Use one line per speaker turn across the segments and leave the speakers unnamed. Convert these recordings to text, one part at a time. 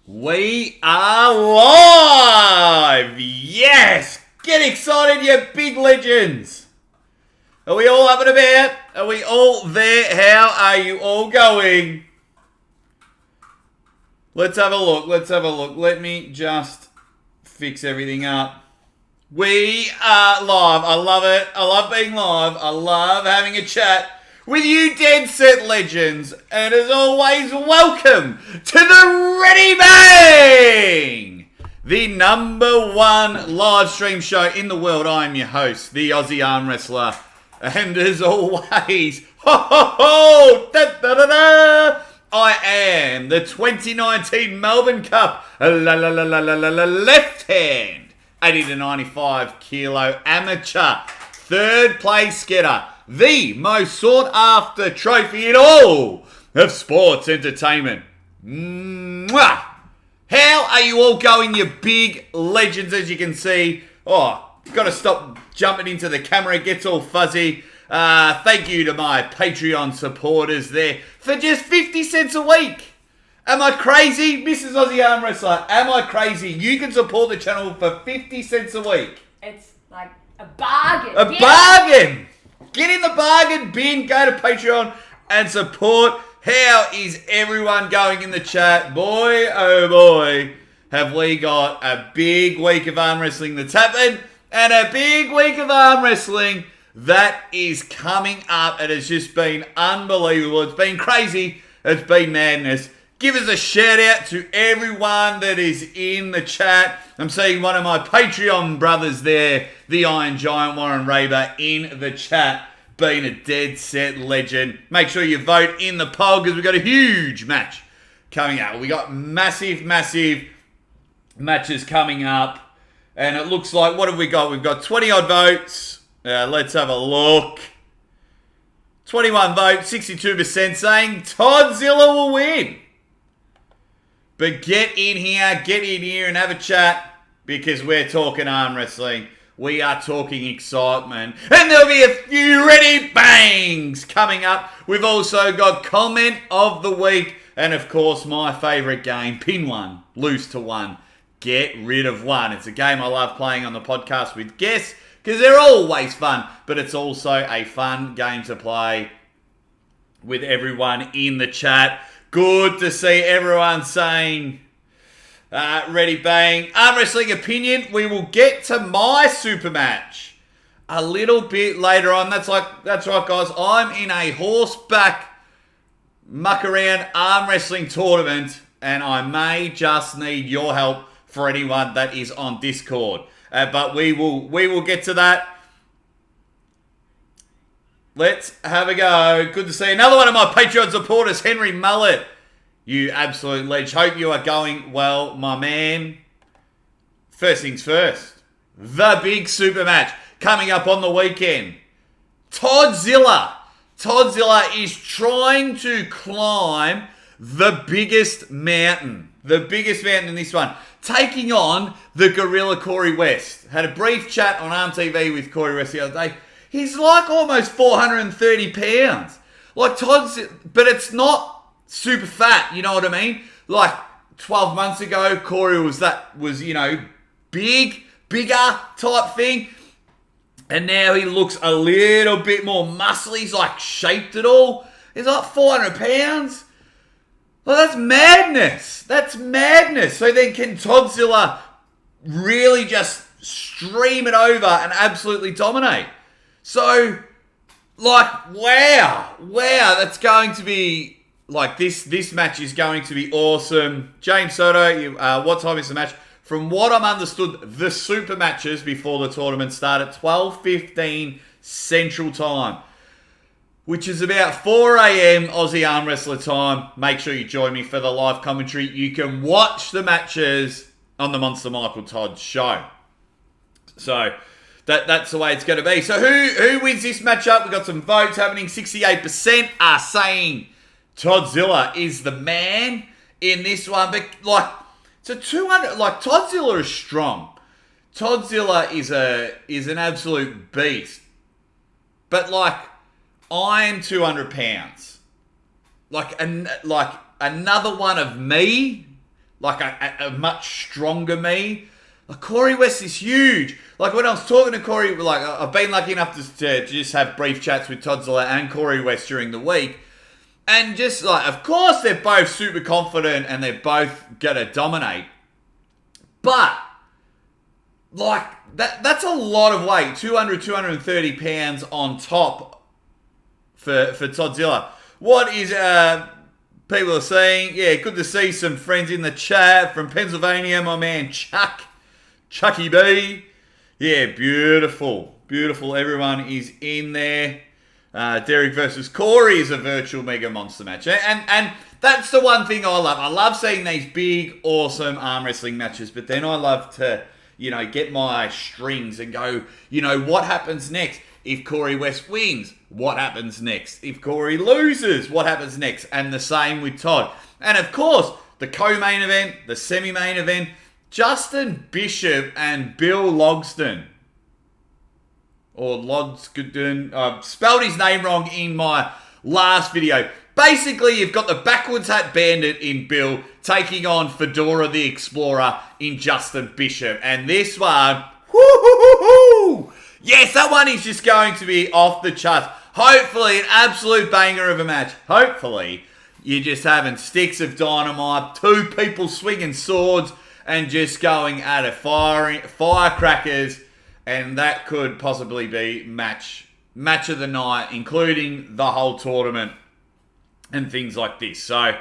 We are live! Yes! Get excited, you big legends! Are we all up and about? Are we all there? How are you all going? Let's have a look. Let me just fix everything up. We are live. I love it. I love being live. I love having a chat with you dead set legends. And as always, welcome to the Reeeeady BANG! The number one live stream show in the world. I'm your host, the Aussie arm wrestler. And as always, I am the 2019 Melbourne Cup left hand 80 to 95 kilo amateur third place getter. The most sought after trophy in all of sports entertainment. Mwah! How are you all going, you big legends? As you can see, got to stop jumping into the camera. It gets all fuzzy. Thank you to my Patreon supporters there for just 50 cents a week. Am I crazy, Mrs. Aussie Arm Wrestler? Am I crazy? You can support the channel for 50 cents a week.
It's like a bargain.
A bargain! Get in the bargain bin, go to Patreon and support. How is everyone going in the chat? Boy, oh boy, have we got a big week of arm wrestling that's happened and a big week of arm wrestling that is coming up. It has just been unbelievable. It's been crazy. It's been madness. Give us a shout out to everyone that is in the chat. I'm seeing one of my Patreon brothers there, the Iron Giant Warren Raber, in the chat, being a dead set legend. Make sure you vote in the poll because we've got a huge match coming up. We got massive matches coming up. And it looks like, what have we got? We've got 20 odd votes. Let's have a look. 21 votes, 62% saying Todzilla will win. But get in here and have a chat because we're talking arm wrestling. We are talking excitement. And there'll be a few Reeeeady bangs coming up. We've also got comment of the week. And of course, my favourite game, pin one, lose to one, get rid of one. It's a game I love playing on the podcast with guests because they're always fun. But it's also a fun game to play with everyone in the chat. Good to see everyone saying Reeeeady Bang. Arm wrestling opinion. We will get to my super match a little bit later on. That's right, guys. I'm in a horseback muck around arm wrestling tournament, and I may just need your help for anyone that is on Discord. But we will get to that. Let's have a go. Good to see another one of my Patreon supporters, Henry Mullet. You absolute ledge. Hope you are going well, my man. First things first. The big super match coming up on the weekend. Todzilla. Todzilla is trying to climb the biggest mountain. The biggest mountain in this one. Taking on the Gorilla Corey West. Had a brief chat on Arm TV with Corey West the other day. He's like almost 430 pounds. Like Todzilla, but it's not super fat, you know what I mean? Like 12 months ago, Corey was bigger type thing. And now he looks a little bit more muscly. He's like shaped it all. He's like 400 pounds. Well, that's madness. That's madness. So then can Todzilla really just stream it over and absolutely dominate? So, like, wow, that's going to be, like, this match is going to be awesome. James Soto, what time is the match? From what I'm understood, the super matches before the tournament start at 12:15 Central Time, which is about 4 a.m. Aussie Arm Wrestler time. Make sure you join me for the live commentary. You can watch the matches on the Monster Michael Todd show. So that's the way it's going to be. So who wins this matchup? We've got some votes happening. 68% are saying Todzilla is the man in this one. But like, so 200, like Todzilla is strong. Todzilla is an absolute beast. But like, I'm 200 pounds. Like another one of me like a much stronger me. Like Corey West is huge. Like when I was talking to Corey, like I've been lucky enough to just have brief chats with Todzilla and Corey West during the week. And just like, of course they're both super confident and they're both gonna dominate. But, like, that's a lot of weight. 200, 230 pounds on top for Todzilla. What is people are saying? Yeah, good to see some friends in the chat from Pennsylvania. My man Chucky B. Yeah, beautiful. Beautiful. Everyone is in there. Derek versus Corey is a virtual Mega Monster match. And that's the one thing I love. I love seeing these big, awesome arm wrestling matches. But then I love to, get my strings and go, what happens next? If Corey West wins, what happens next? If Corey loses, what happens next? And the same with Todd. And of course, the co-main event, the semi-main event, Justin Bishop and Bill Logsdon. Or Logsdon. I spelled his name wrong in my last video. Basically, you've got the backwards hat bandit in Bill taking on Fedora the Explorer in Justin Bishop. And this one, whoo-hoo-hoo-hoo! Yes, that one is just going to be off the charts. Hopefully, an absolute banger of a match. Hopefully, you're just having sticks of dynamite, two people swinging swords, and just going at it, firecrackers, and that could possibly be match of the night, including the whole tournament and things like this. So,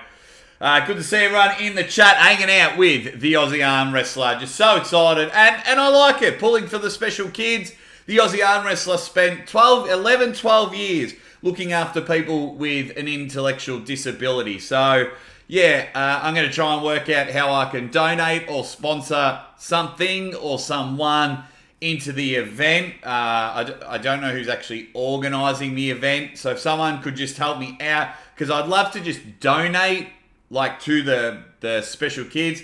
good to see everyone in the chat hanging out with the Aussie Arm Wrestler. Just so excited, and I like it. Pulling for the special kids. The Aussie Arm Wrestler spent 12 years looking after people with an intellectual disability. So, yeah, I'm going to try and work out how I can donate or sponsor something or someone into the event. I don't know who's actually organising the event. So if someone could just help me out, because I'd love to just donate like to the special kids.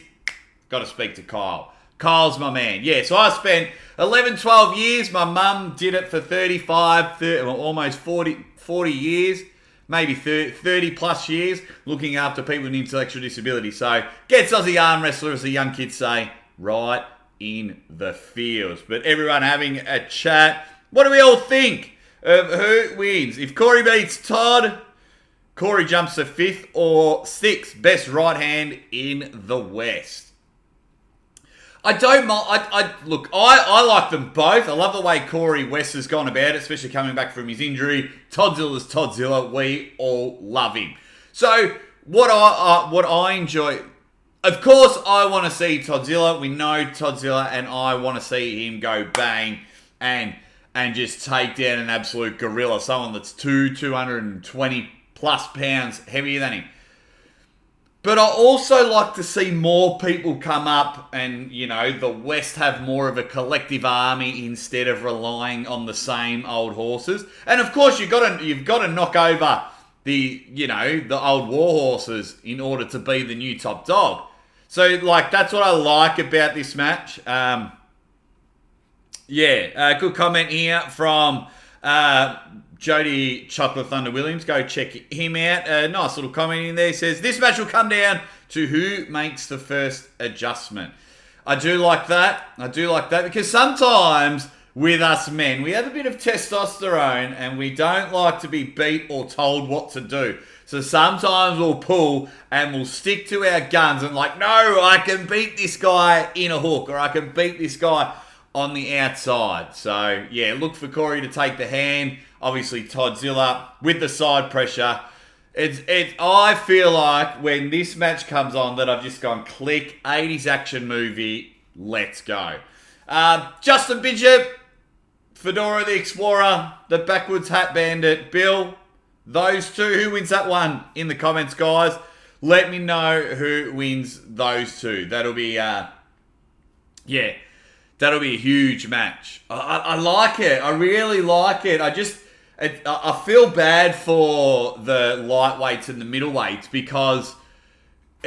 Got to speak to Kyle. Kyle's my man. Yeah, so I spent 12 years. My mum did it for 30, almost 40 years. Maybe 30 plus years looking after people with intellectual disability. So, gets Aussie Arm Wrestler, as the young kids say, right in the fields. But everyone having a chat. What do we all think of who wins? If Corey beats Todd, Corey jumps to 5th or 6th best right hand in the West. I don't mind. Look, I like them both. I love the way Corey West has gone about it, especially coming back from his injury. Todzilla's Todzilla. We all love him. So what I enjoy, of course, I want to see Todzilla. We know Todzilla, and I want to see him go bang and just take down an absolute gorilla, someone that's 220 plus pounds heavier than him. But I also like to see more people come up and, the West have more of a collective army instead of relying on the same old horses. And of course, you've got to knock over the old war horses in order to be the new top dog. So, that's what I like about this match. Good comment here from Jody Chocolate Thunder Williams. Go check him out. Nice little comment in there. He says, this match will come down to who makes the first adjustment. I do like that. Because sometimes with us men, we have a bit of testosterone and we don't like to be beat or told what to do. So sometimes we'll pull and we'll stick to our guns and no, I can beat this guy in a hook, or I can beat this guy on the outside. So, yeah, look for Corey to take the hand. Obviously, Todzilla with the side pressure. I feel like when this match comes on that I've just gone click, 80s action movie, let's go. Justin Bishop, Fedora the Explorer, the backwards hat bandit, Bill, those two. Who wins that one in the comments, guys? Let me know who wins those two. That'll be, that'll be a huge match. I like it. I really like it. I feel bad for the lightweights and the middleweights because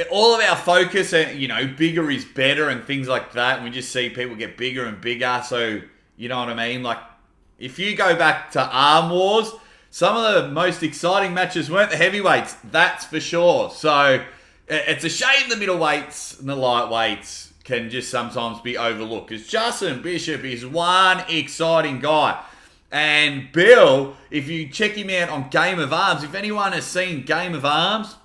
all of our focus, bigger is better and things like that. And we just see people get bigger and bigger. So, you know what I mean? If you go back to Arm Wars, some of the most exciting matches weren't the heavyweights. That's for sure. So, it's a shame the middleweights and the lightweights can just sometimes be overlooked. Because Justin Bishop is one exciting guy. And Bill, if you check him out on Game of Arms, if anyone has seen Game of Arms,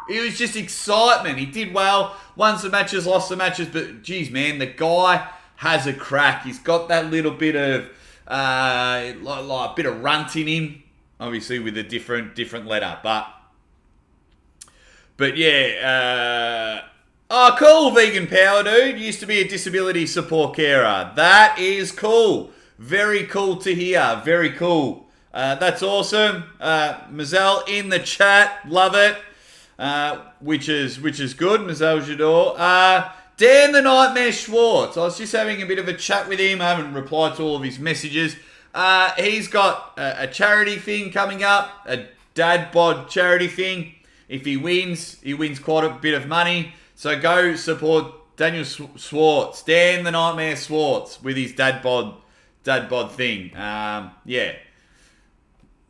it was just excitement. He did well, won some matches, lost some matches, but geez, man, the guy has a crack. He's got that little bit of, like a bit of runt in him, obviously with a different letter, but yeah, oh, cool, Vegan Power Dude. Used to be a disability support carer. That is cool. Very cool to hear. Very cool. That's awesome. Mazel in the chat. Love it. Which is good. Mazel Jador. Dan the Nightmare Schwartz. I was just having a bit of a chat with him. I haven't replied to all of his messages. He's got a charity thing coming up. A dad bod charity thing. If he wins quite a bit of money. So go support Daniel Schwartz, Dan the Nightmare Schwartz, with his dad bod thing. Yeah.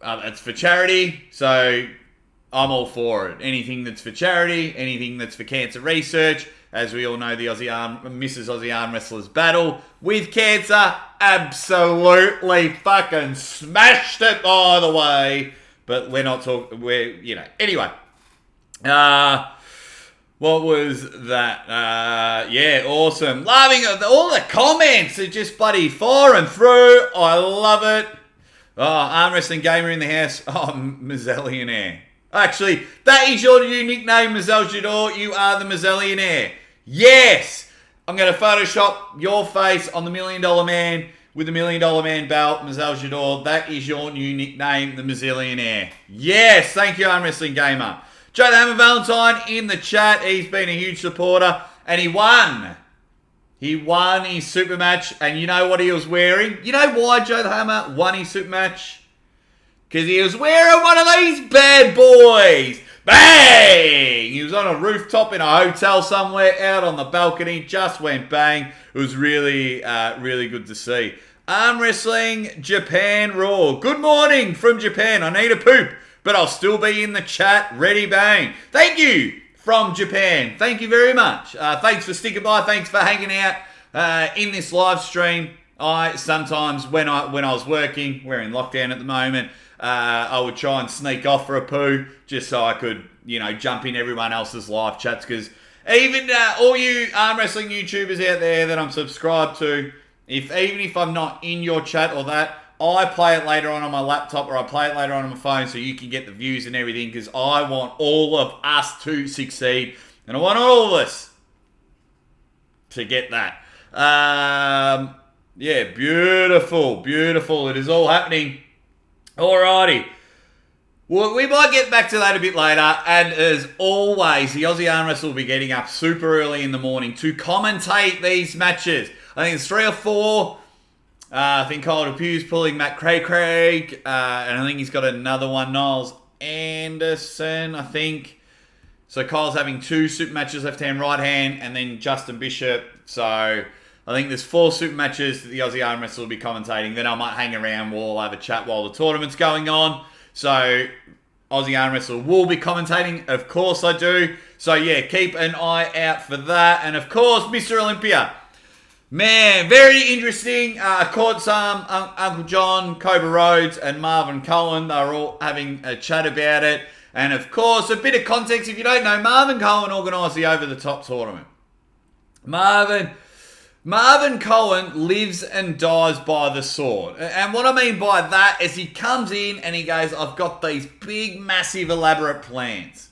It's for charity, so I'm all for it. Anything that's for charity, anything that's for cancer research. As we all know, the Mrs. Aussie Arm Wrestlers battle with cancer absolutely fucking smashed it, by the way. But we're not talking, anyway. What was that? Yeah, awesome. Loving it. All the comments are just bloody firing through. I love it. Oh, Arm Wrestling Gamer in the house. Oh, Mazellionaire. Actually, that is your new nickname, Mazel Jador. You are the Mazellionaire. Yes! I'm going to Photoshop your face on the $1 Million Man with the $1 Million Man belt, Mazel Jador. That is your new nickname, the Mazellionaire. Yes! Thank you, Arm Wrestling Gamer. Joe the Hammer Valentine in the chat. He's been a huge supporter. And he won. He won his super match. And you know what he was wearing? You know why Joe the Hammer won his super match? Because he was wearing one of these bad boys. Bang! He was on a rooftop in a hotel somewhere, out on the balcony. Just went bang. It was really, really good to see. Arm Wrestling Japan Raw. Good morning from Japan. I need a poop, but I'll still be in the chat. Ready bang. Thank you from Japan. Thank you very much. Thanks for sticking by. Thanks for hanging out in this live stream. I sometimes, when I was working, we're in lockdown at the moment, I would try and sneak off for a poo just so I could, jump in everyone else's live chats. Because even all you arm wrestling YouTubers out there that I'm subscribed to, even if I'm not in your chat or that, I play it later on my laptop or I play it later on my phone so you can get the views and everything, because I want all of us to succeed and I want all of us to get that. Yeah, beautiful, beautiful. It is all happening. Alrighty. Well, we might get back to that a bit later. And as always, the Aussie Arm Wrestler will be getting up super early in the morning to commentate these matches. I think it's 3 or 4. I think Kyle Depew's pulling Matt Craig. And I think he's got another one, Niles Anderson, I think. So Kyle's having 2 super matches, left hand, right hand, and then Justin Bishop. So I think there's 4 super matches that the Aussie Arm Wrestler will be commentating. Then I might hang around, we'll have a chat while the tournament's going on. So Aussie Arm Wrestler will be commentating. Of course I do. So yeah, keep an eye out for that. And of course, Mr. Olympia. Man, very interesting. I caught some Uncle John, Cobra Rhodes, and Marvin Cohen. They were all having a chat about it. And of course, a bit of context, if you don't know, Marvin Cohen organised the Over the Top tournament. Marvin Cohen lives and dies by the sword. And what I mean by that is he comes in and he goes, I've got these big, massive, elaborate plans.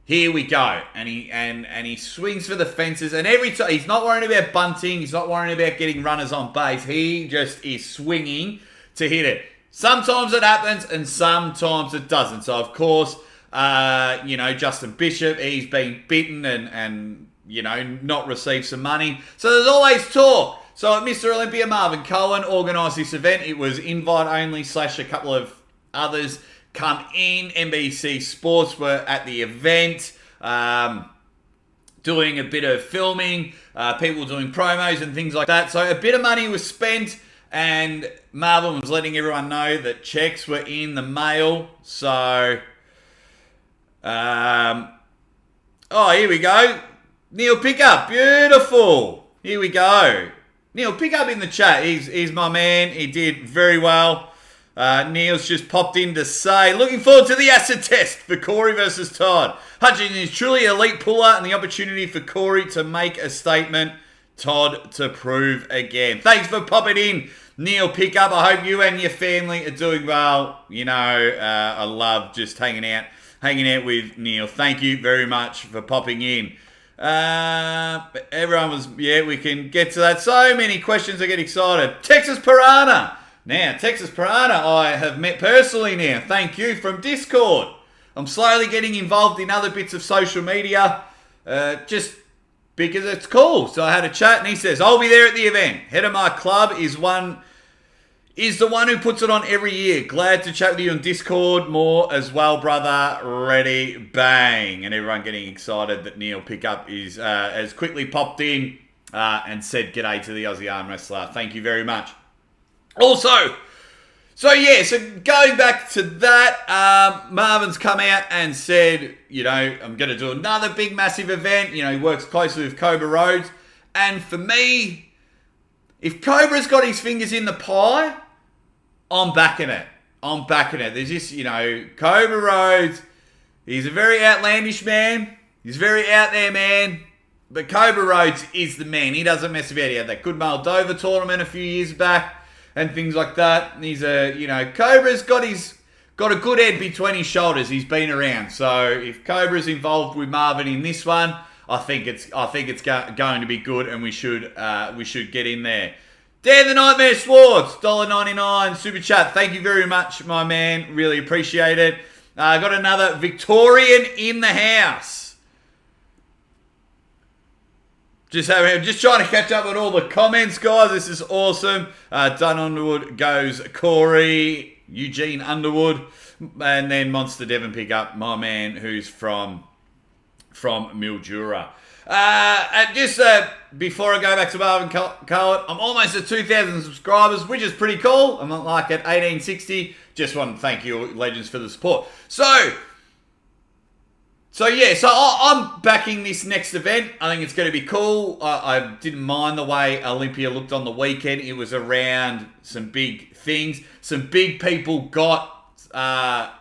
Here we go. And he swings for the fences. And every time, he's not worrying about bunting. He's not worrying about getting runners on base. He just is swinging to hit it. Sometimes it happens and sometimes it doesn't. So, of course, Justin Bishop, he's been bitten and not received some money. So there's always talk. So at Mr. Olympia, Marvin Cohen organised this event. It was invite only / a couple of others come in. NBC Sports were at the event, doing a bit of filming, people doing promos and things like that. So a bit of money was spent and Marvin was letting everyone know that checks were in the mail. So Oh, here we go. Neil Pickup. Beautiful. Here we go. Neil, pick up in the chat. He's my man. He did very well. Neil's just popped in to say, looking forward to the acid test for Corey versus Todd. Hutchins is truly an elite puller and the opportunity for Corey to make a statement. Todd to prove again. Thanks for popping in, Neil Pickup. I hope you and your family are doing well. You know, I love just hanging out with Neil. Thank you very much for popping in. Everyone was, we can get to that. So many questions, I get excited. Texas Piranha. Now, Texas Piranha, I have met personally now. Thank you, from Discord. I'm slowly getting involved in other bits of social media, just because it's cool. So I had a chat and he says, I'll be there at the event. Head of my club is the one who puts it on every year. Glad to chat with you on Discord more as well, brother. Reeeeady BANG. And everyone getting excited that Neil Pickup is has quickly popped in and said g'day to the Aussie arm wrestler. Thank you very much. Also, so going back to that, Marvin's come out and said, I'm going to do another big, massive event. He works closely with Cobra Rhodes. And for me, if Cobra's got his fingers in the pie, I'm backing it. There's this, Cobra Rhodes, he's a very outlandish man. He's a very out there man. But Cobra Rhodes is the man. He doesn't mess about. He had that good Moldova tournament a few years back and things like that. He's Cobra's got a good head between his shoulders. He's been around. So if Cobra's involved with Marvin in this one, I think it's going to be good, and we should get in there. Dan the Nightmare Swartz, $1.99 super chat. Thank you very much, my man. Really appreciate it. Got another Victorian in the house. Just trying to catch up on all the comments, guys. This is awesome. Dunn Underwood goes Corey, Eugene Underwood, and then Monster Devon Pickup, my man, who's from Mildura. Before I go back to Marvin Cohen, I'm almost at 2,000 subscribers, which is pretty cool. I'm at 1860. Just want to thank you, legends, for the support. So I'm backing this next event. I think it's going to be cool. I didn't mind the way Olympia looked on the weekend. It was around some big things. Some big people got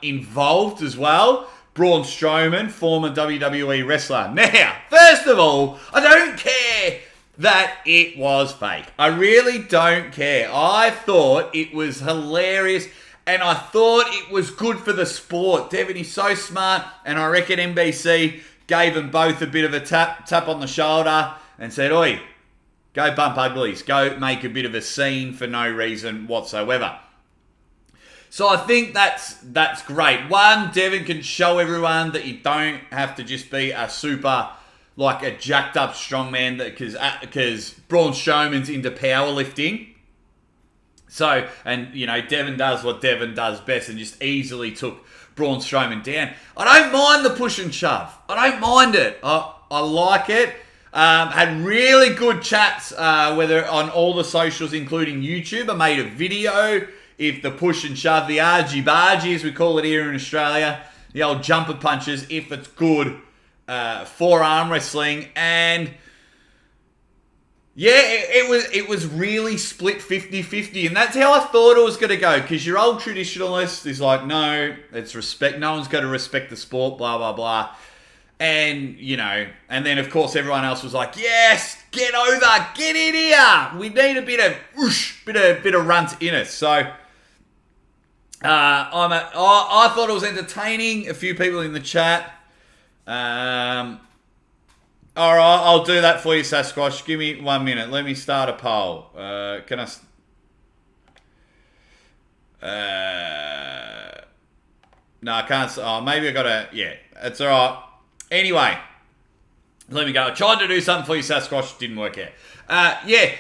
involved as well. Braun Strowman, former WWE wrestler. Now, first of all, I don't care that it was fake. I really don't care. I thought it was hilarious. And I thought it was good for the sport. Devin is so smart, and I reckon NBC gave them both a bit of a tap on the shoulder and said, oi, go bump uglies. Go make a bit of a scene for no reason whatsoever. So I think that's great. One, Devin can show everyone that you don't have to just be a super, a jacked up strongman, because Braun Strowman's into powerlifting. So, and Devin does what Devin does best and just easily took Braun Strowman down. I don't mind the push and shove. I don't mind it. I like it. Had really good chats, whether on all the socials, including YouTube. I made a video. If the push and shove, the argy-bargy, as we call it here in Australia, the old jumper punches, if it's good for arm wrestling. And yeah, it was really split 50-50, and that's how I thought it was going to go, because your old traditionalist is like, no, it's respect, no one's going to respect the sport, blah, blah, blah. And, and then, of course, everyone else was like, yes, get over, get in here. We need a bit of whoosh, bit of runt in us. So, I thought it was entertaining. A few people in the chat. All right, I'll do that for you, Sasquatch. Give me 1 minute. Let me start a poll. Can I... no, I can't... Oh, maybe I got to... Yeah, that's all right. Anyway, let me go. I tried to do something for you, Sasquatch. Didn't work out.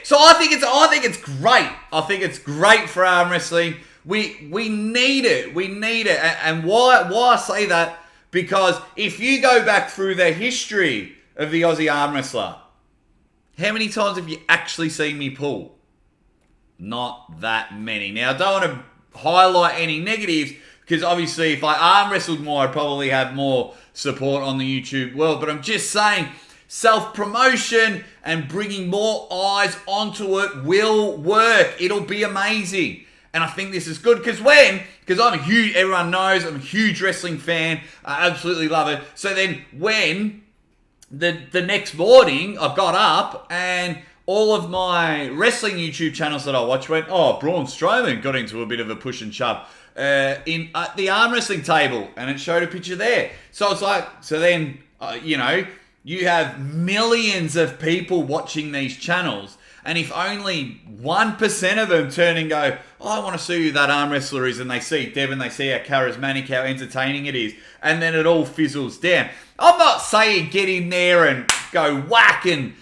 So I think it's great. I think it's great for arm wrestling. We need it. We need it. And why I say that? Because if you go back through the history of the Aussie arm wrestler, how many times have you actually seen me pull? Not that many. Now, I don't want to highlight any negatives, Because obviously if I arm wrestled more, I'd probably have more support on the YouTube world. But I'm just saying, self-promotion and bringing more eyes onto it will work. It'll be amazing. And I think this is good because I'm a huge, everyone knows I'm a huge wrestling fan. I absolutely love it. So then when the next morning I got up and all of my wrestling YouTube channels that I watch went, oh, Braun Strowman got into a bit of a push and shove in the arm wrestling table, and it showed a picture there. So it's like, so then, you have millions of people watching these channels, and if only 1% of them turn and go, oh, I want to see who that arm wrestler is, and they see Devin, they see how charismatic, how entertaining it is, and then it all fizzles down. I'm not saying get in there and go whack and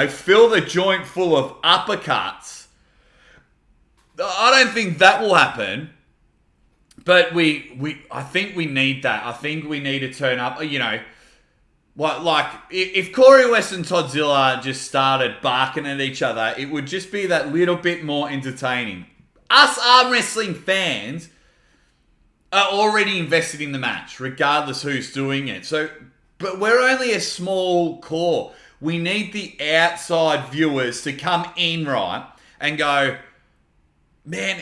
fill the joint full of uppercuts. I don't think that will happen. But I think we need that. I think we need to turn up, if Corey West and Todzilla just started barking at each other, it would just be that little bit more entertaining. Us arm wrestling fans are already invested in the match, regardless who's doing it. But we're only a small core. We need the outside viewers to come in, right, and go, man,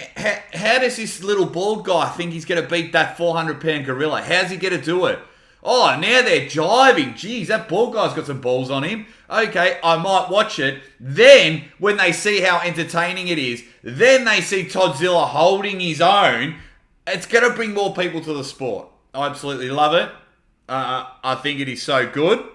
how does this little bald guy think he's going to beat that 400-pound gorilla? How's he going to do it? Oh, now they're jiving. Geez, that bald guy's got some balls on him. Okay, I might watch it. Then, when they see how entertaining it is, then they see Todzilla holding his own, it's going to bring more people to the sport. I absolutely love it. I think it is so good.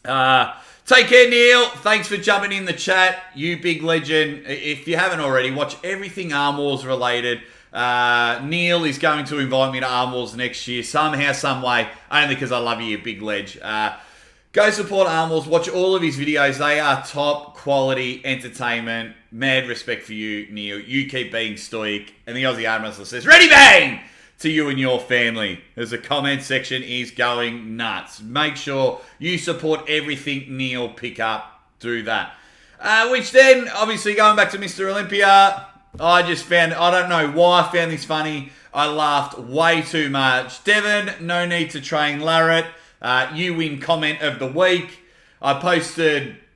Take care, Neil. Thanks for jumping in the chat. You big legend. If you haven't already, watch everything Arm Wars related. Neil is going to invite me to Arm Wars next year, somehow, some way, only because I love you, you big ledge. Go support Arm Wars. Watch all of his videos. They are top quality entertainment. Mad respect for you, Neil. You keep being stoic. And the Aussie Arm Wrestler says, "Ready bang!" to you and your family, as the comment section is going nuts. Make sure you support everything Neil pick up. Do that. Which then, obviously, going back to Mr. Olympia, I don't know why I found this funny. I laughed way too much. Devin, no need to train Larrett. You win comment of the week. I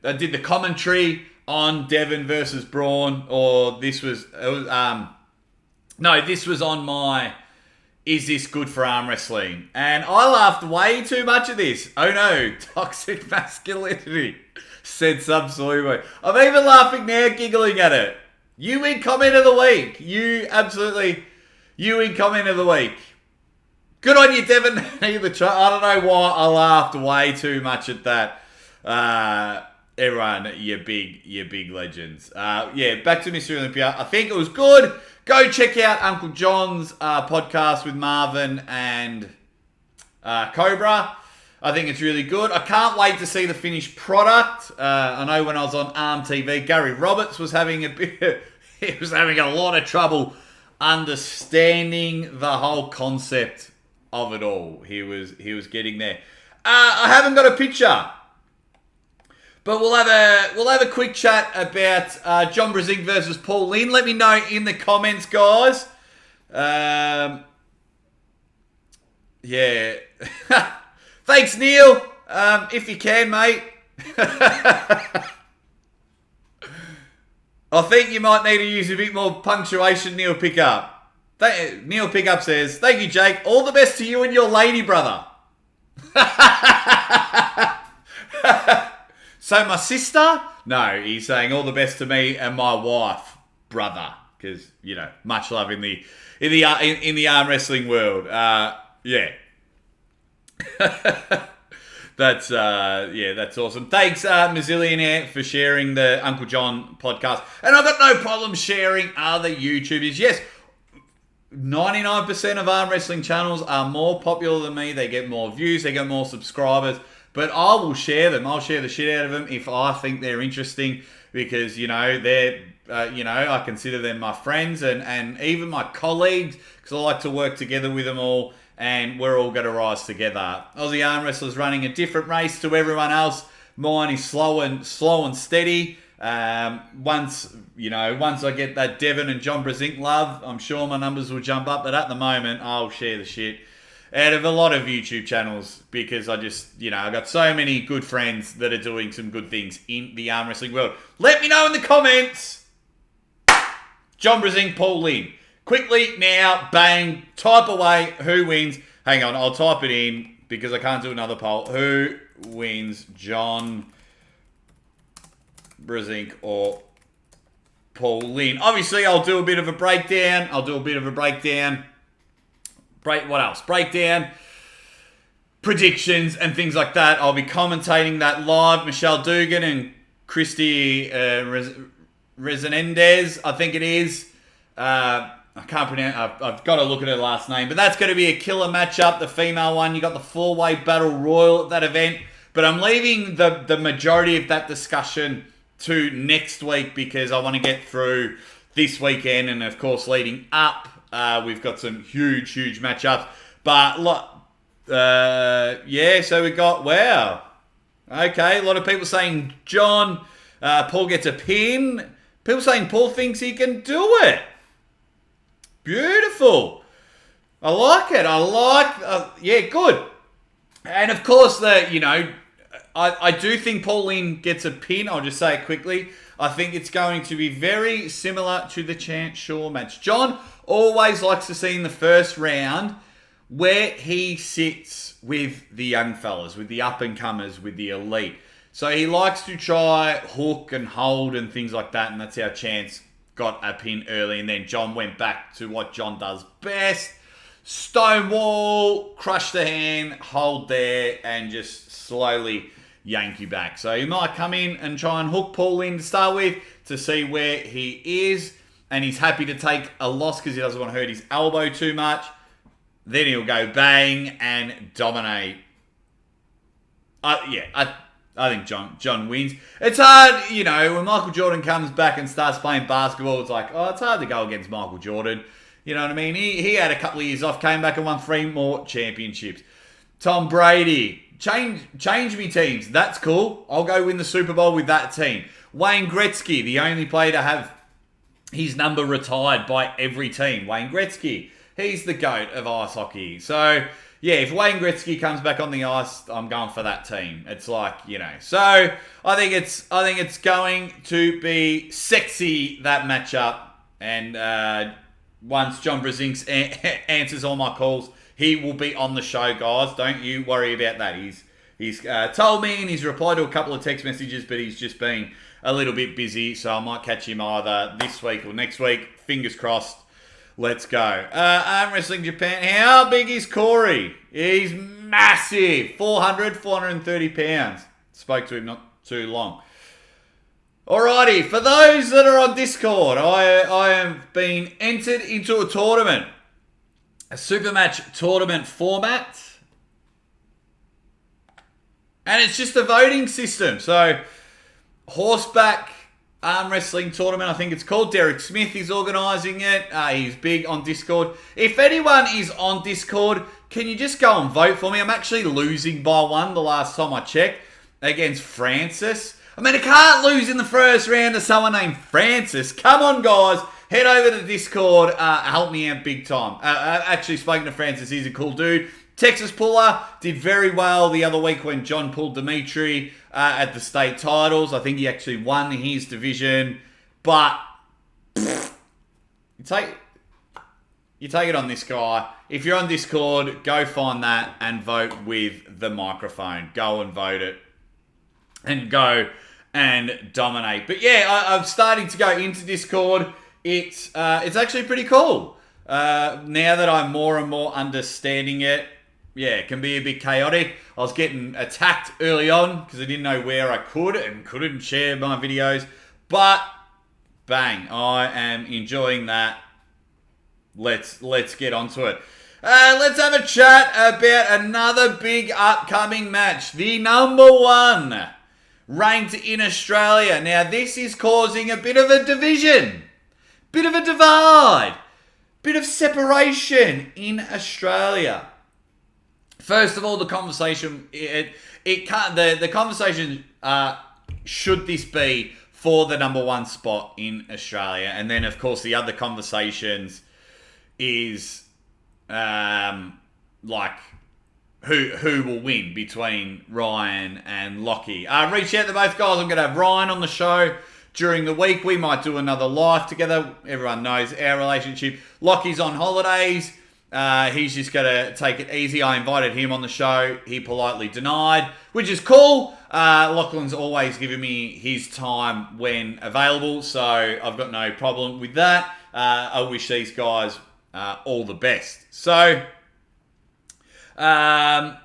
did the commentary on Devin versus Braun, this was on my Is This Good for Arm Wrestling? And I laughed way too much at this. Oh no, toxic masculinity, said Subsoluble. I'm even laughing now, giggling at it. You win comment of the week. You win comment of the week. Good on you, Devin. I don't know why I laughed way too much at that. Everyone, you big legends. Back to Mr. Olympia. I think it was good. Go check out Uncle John's podcast with Marvin and Cobra. I think it's really good. I can't wait to see the finished product. I know when I was on Arm TV, Gary Roberts was having a lot of trouble understanding the whole concept of it all. He was getting there. I haven't got a picture, but we'll have a quick chat about John Brzenk versus Paul Lynn. Let me know in the comments, guys. Thanks, Neil. If you can, mate. I think you might need to use a bit more punctuation, Neil Pickup. Neil Pickup says, "Thank you, Jake. All the best to you and your lady brother." So my sister? No, he's saying all the best to me and my wife, brother, because much love in the arm wrestling world. That's awesome. Thanks, Mazillionaire, for sharing the Uncle John podcast. And I've got no problem sharing other YouTubers. Yes, 99% of arm wrestling channels are more popular than me. They get more views, they get more subscribers. But I will share them. I'll share the shit out of them if I think they're interesting, because they're I consider them my friends and even my colleagues, because I like to work together with them all. And we're all going to rise together. Aussie Arm Wrestlers running a different race to everyone else. Mine is slow and steady. Once I get that Devon and John Brzenk love, I'm sure my numbers will jump up. But at the moment, I'll share the shit out of a lot of YouTube channels because I just, I got so many good friends that are doing some good things in the arm wrestling world. Let me know in the comments. John Brzenk, Paul Lynn. Quickly now, bang, type away who wins. Hang on, I'll type it in because I can't do another poll. Who wins, John Brzenk or Paul Lynn? Obviously, I'll do a bit of a breakdown. What else? Breakdown, predictions, and things like that. I'll be commentating that live. Michelle Dugan and Christy Resenendez, I think it is. I can't pronounce. I've got to look at her last name, but that's going to be a killer matchup. The female one. You got the 4-way battle royal at that event, but I'm leaving the majority of that discussion to next week because I want to get through this weekend, and of course leading up. We've got some huge matchups. But, so we got, wow. Okay, a lot of people saying Paul gets a pin. People saying Paul thinks he can do it. Beautiful. I like it. Good. And of course, I do think Paul Lynn gets a pin. I'll just say it quickly. I think it's going to be very similar to the Chance Shaw match. John always likes to see in the first round where he sits with the young fellas, with the up-and-comers, with the elite. So he likes to try hook and hold and things like that, and that's how Chance got a pin early, and then John went back to what John does best. Stonewall, crush the hand, hold there, and just slowly yank you back. So he might come in and try and hook Paul in to start with to see where he is, and he's happy to take a loss because he doesn't want to hurt his elbow too much. Then he'll go bang and dominate. I think John wins. It's hard, when Michael Jordan comes back and starts playing basketball, it's like, it's hard to go against Michael Jordan. You know what I mean? He had a couple of years off, came back and won 3 more championships. Tom Brady, change me teams. That's cool. I'll go win the Super Bowl with that team. Wayne Gretzky, the only player to have his number retired by every team. Wayne Gretzky, he's the GOAT of ice hockey. So, yeah, if Wayne Gretzky comes back on the ice, I'm going for that team. It's like, So, I think it's going to be sexy, that matchup. And once John Brzenk answers all my calls, he will be on the show, guys. Don't you worry about that. He's told me and he's replied to a couple of text messages, but he's just been a little bit busy, so I might catch him either this week or next week. Fingers crossed. Let's go. ArmWrestling Japan. How big is Corey? He's massive. 430 pounds. Spoke to him not too long. Alrighty, for those that are on Discord, I have been entered into a tournament. A super match tournament format. And it's just a voting system. So, horseback arm wrestling tournament, I think it's called. Derek Smith is organising it. He's big on Discord. If anyone is on Discord, can you just go and vote for me? I'm actually losing by 1 the last time I checked against Francis. I mean, I can't lose in the first round to someone named Francis. Come on, guys. Head over to Discord. Help me out big time. I've actually spoken to Francis. He's a cool dude. Texas Puller did very well the other week when John pulled Dimitri at the state titles. I think he actually won his division. But you take it on this guy. If you're on Discord, go find that and vote with the microphone. Go and vote it. And go and dominate. But yeah, I'm starting to go into Discord. It's actually pretty cool. Now that I'm more and more understanding it, yeah, it can be a bit chaotic. I was getting attacked early on because I didn't know where I could and couldn't share my videos. But, bang, I am enjoying that. Let's get onto it. Let's have a chat about another big upcoming match. The number 1 ranked in Australia. Now, this is causing a bit of a division. Bit of a divide. Bit of separation in Australia. First of all, the conversation, the conversation, should this be for the number one spot in Australia. And then, of course, the other conversations is like who will win between Ryan and Lockie. Reach out to both guys. I'm going to have Ryan on the show during the week. We might do another live together. Everyone knows our relationship. Lockie's on holidays. He's just going to take it easy. I invited him on the show. He politely denied, which is cool. Lachlan's always given me his time when available, so I've got no problem with that. I wish these guys all the best. So, I'm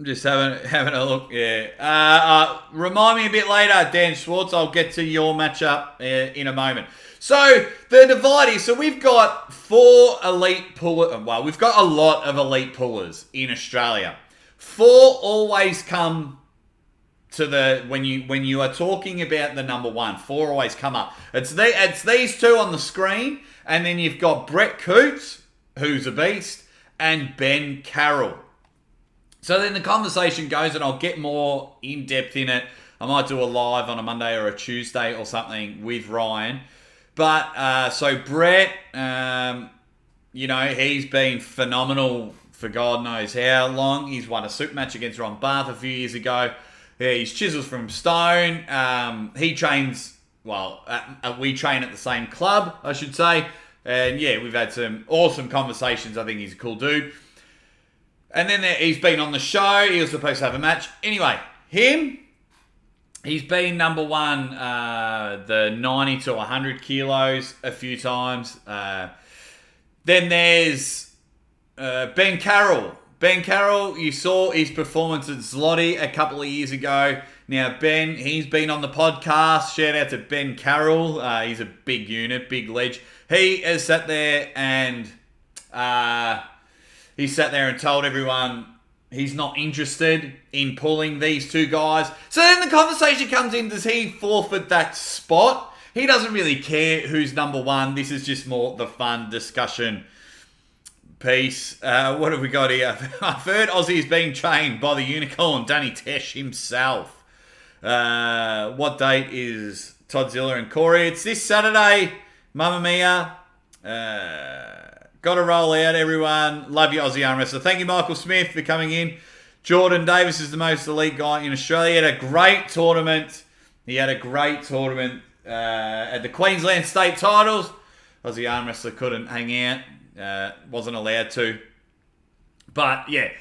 just having a look. Yeah. Remind me a bit later, Dan Schwartz. I'll get to your matchup in a moment. So, the divide is, so we've got 4 elite pullers. Well, we've got a lot of elite pullers in Australia. 4 always come to the, when you are talking about the number one, 4 always come up. It's these 2 on the screen, and then you've got Brett Coots, who's a beast, and Ben Carroll. So then the conversation goes, and I'll get more in-depth in it. I might do a live on a Monday or a Tuesday or something with Ryan. But, so Brett, he's been phenomenal for God knows how long. He's won a super match against Ron Barth a few years ago. Yeah, he's chisels from stone. He trains, we train at the same club, I should say. And yeah, we've had some awesome conversations. I think he's a cool dude. And then he's been on the show. He was supposed to have a match. Anyway, he's been number one, the 90 to 100 kilos a few times. Then there's Ben Carroll. Ben Carroll, you saw his performance at Zloty a couple of years ago. Now, Ben, he's been on the podcast. Shout out to Ben Carroll. He's a big unit, big ledge. He has sat there and told everyone he's not interested in pulling these 2 guys. So then the conversation comes in, does he forfeit that spot? He doesn't really care who's number one. This is just more the fun discussion piece. What have we got here? I've heard Aussie's being trained by the unicorn, Danny Tesh himself. What date is Toddzilla and Corey? It's this Saturday. Mamma mia. Got to roll out, everyone. Love you, Aussie Arm Wrestler. Thank you, Michael Smith, for coming in. Jordan Davis is the most elite guy in Australia. He had a great tournament. At the Queensland State Titles. Aussie Arm Wrestler couldn't hang out. Wasn't allowed to. But, yeah.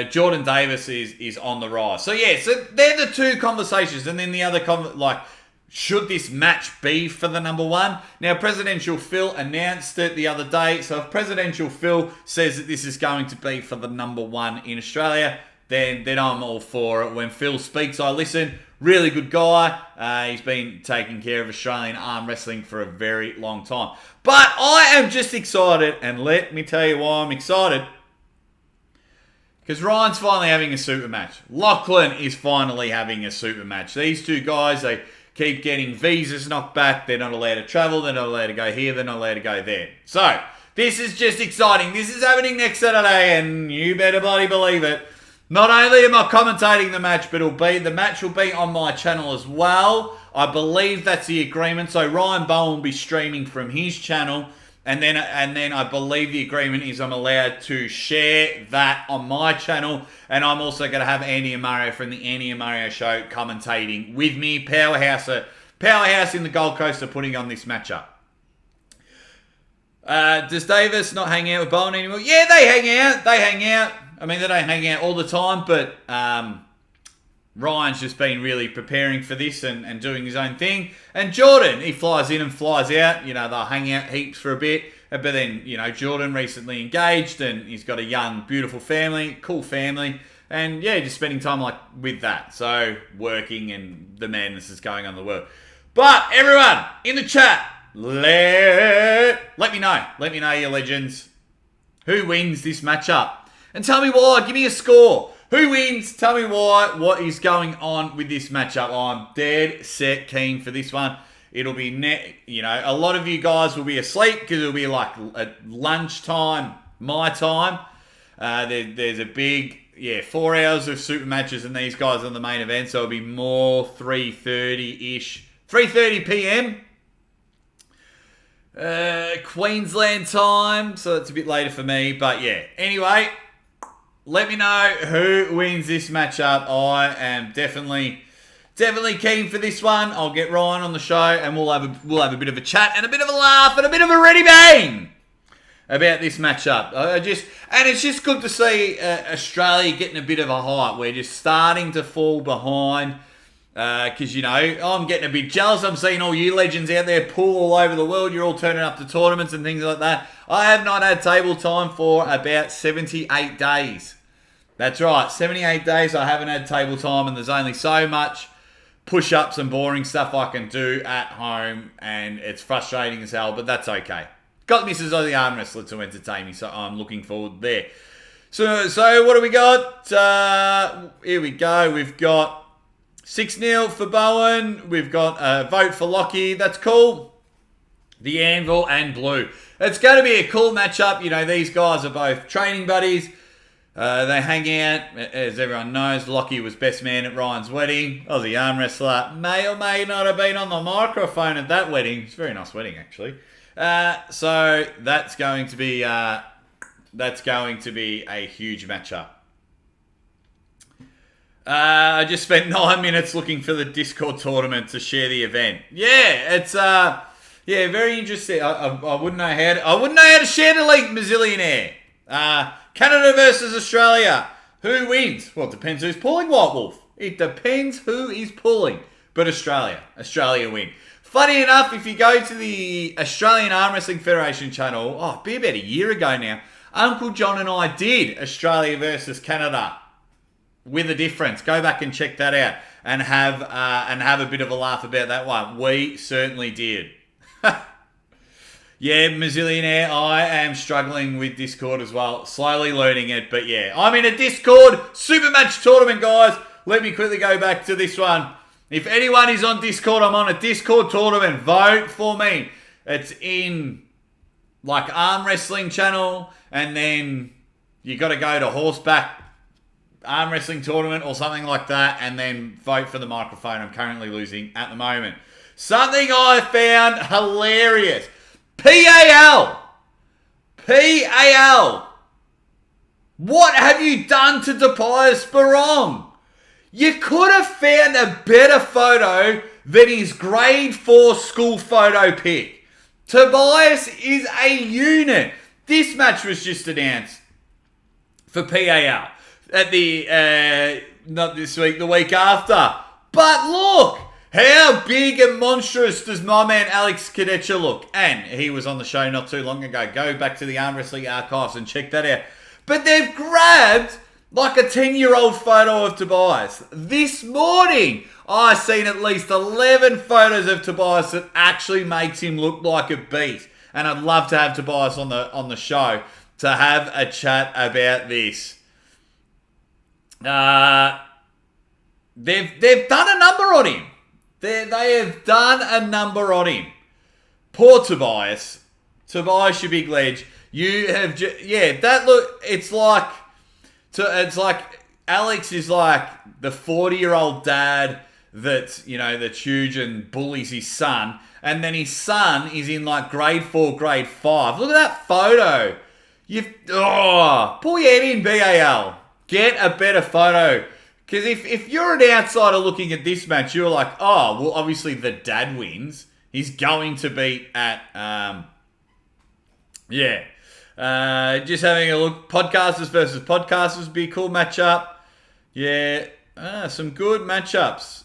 Jordan Davis is on the rise. So, yeah. So, they're the 2 conversations. And then the other should this match be for the number one? Now, Presidential Phil announced it the other day. So if Presidential Phil says that this is going to be for the number one in Australia, then I'm all for it. When Phil speaks, I listen. Really good guy. He's been taking care of Australian arm wrestling for a very long time. But I am just excited, and let me tell you why I'm excited. Because Ryan's finally having a super match. Lachlan is finally having a super match. These 2 guys, they keep getting visas knocked back. They're not allowed to travel. They're not allowed to go here. They're not allowed to go there. So, this is just exciting. This is happening next Saturday, and you better bloody believe it. Not only am I commentating the match, but the match will be on my channel as well. I believe that's the agreement. So, Ryan Bowen will be streaming from his channel. And then I believe the agreement is I'm allowed to share that on my channel. And I'm also going to have Andy and Mario from the Andy and Mario show commentating with me. Powerhouse in the Gold Coast are putting on this matchup. Does Davis not hang out with Bowen anymore? Yeah, they hang out. I mean, they don't hang out all the time, but Ryan's just been really preparing for this and doing his own thing. And Jordan, he flies in and flies out. They'll hang out heaps for a bit. But then, Jordan recently engaged and he's got a young, beautiful family, cool family. And yeah, just spending time with that. So working and the madness is going on in the world. But everyone in the chat, let me know. Let me know, you legends. Who wins this matchup? And tell me why. Give me a score. Who wins? Tell me why. What is going on with this matchup? I'm dead set keen for this one. It'll be a lot of you guys will be asleep because it'll be like at lunchtime, my time. There's a big 4 hours of super matches and these guys on the main event, so it'll be more 3:30-ish. 3:30 p.m. Queensland time, so it's a bit later for me. But yeah, anyway, let me know who wins this matchup. I am definitely keen for this one. I'll get Ryan on the show and we'll have a bit of a chat and a bit of a laugh and a bit of a ready bang about this matchup. And it's just good to see Australia getting a bit of a hype. We're just starting to fall behind because, you know, I'm getting a bit jealous. I'm seeing all you legends out there pull all over the world. You're all turning up to tournaments and things like that. I have not had table time for about 78 days. That's right, 78 days I haven't had table time, and there's only so much push-ups and boring stuff I can do at home, and it's frustrating as hell, but that's okay. Got Mrs. Aussie Arm Wrestler to entertain me, so I'm looking forward there. So what do we got? Here we go. We've got 6-0 for Bowen. We've got a vote for Lockie. That's cool. The Anvil and Blue. It's going to be a cool matchup. You know, these guys are both training buddies. They hang out. As everyone knows, Lockie was best man at Ryan's wedding. Aussie Arm Wrestler may or may not have been on the microphone at that wedding. It's a very nice wedding, actually. So that's going to be a huge matchup. I just spent 9 minutes looking for the Discord tournament to share the event. Yeah, it's very interesting. I wouldn't know how to share the link, Mazillionaire. Canada versus Australia. Who wins? Well, it depends who's pulling, White Wolf. It depends who is pulling. But Australia win. Funny enough, if you go to the Australian Arm Wrestling Federation channel, it'd be about a year ago now, Uncle John and I did Australia versus Canada with a difference. Go back and check that out and have a bit of a laugh about that one. We certainly did. Yeah, Mazillionaire, I am struggling with Discord as well. Slowly learning it, but yeah. I'm in a Discord super match tournament, guys. Let me quickly go back to this one. If anyone is on Discord, I'm on a Discord tournament. Vote for me. It's in like Arm Wrestling channel, and then you got to go to Horseback Arm Wrestling tournament or something like that, and then vote for the microphone. I'm currently losing at the moment. Something I found hilarious. PAL. What have you done to Tobias Barong? You could have found a better photo than his grade 4 school photo pic. Tobias is a unit. This match was just announced for PAL at the, not this week, the week after. But look, how big and monstrous does my man Alex Kadecha look? And he was on the show not too long ago. Go back to the Arm Wrestling archives and check that out. But they've grabbed like a 10-year-old photo of Tobias. This morning, I've seen at least 11 photos of Tobias that actually makes him look like a beast. And I'd love to have Tobias on the show to have a chat about this. They've done a number on him. They have done a number on him. Poor Tobias. Tobias, you big ledge. You have that look. It's like Alex is like the 40-year-old dad that's huge and bullies his son, and then his son is in like grade 4, grade 5. Look at that photo. Pull your head in, BAL. Get a better photo. Because if you're an outsider looking at this match, you're like, oh, well, obviously the dad wins. He's going to beat at, just having a look. Podcasters versus podcasters would be a cool matchup. Yeah, some good matchups.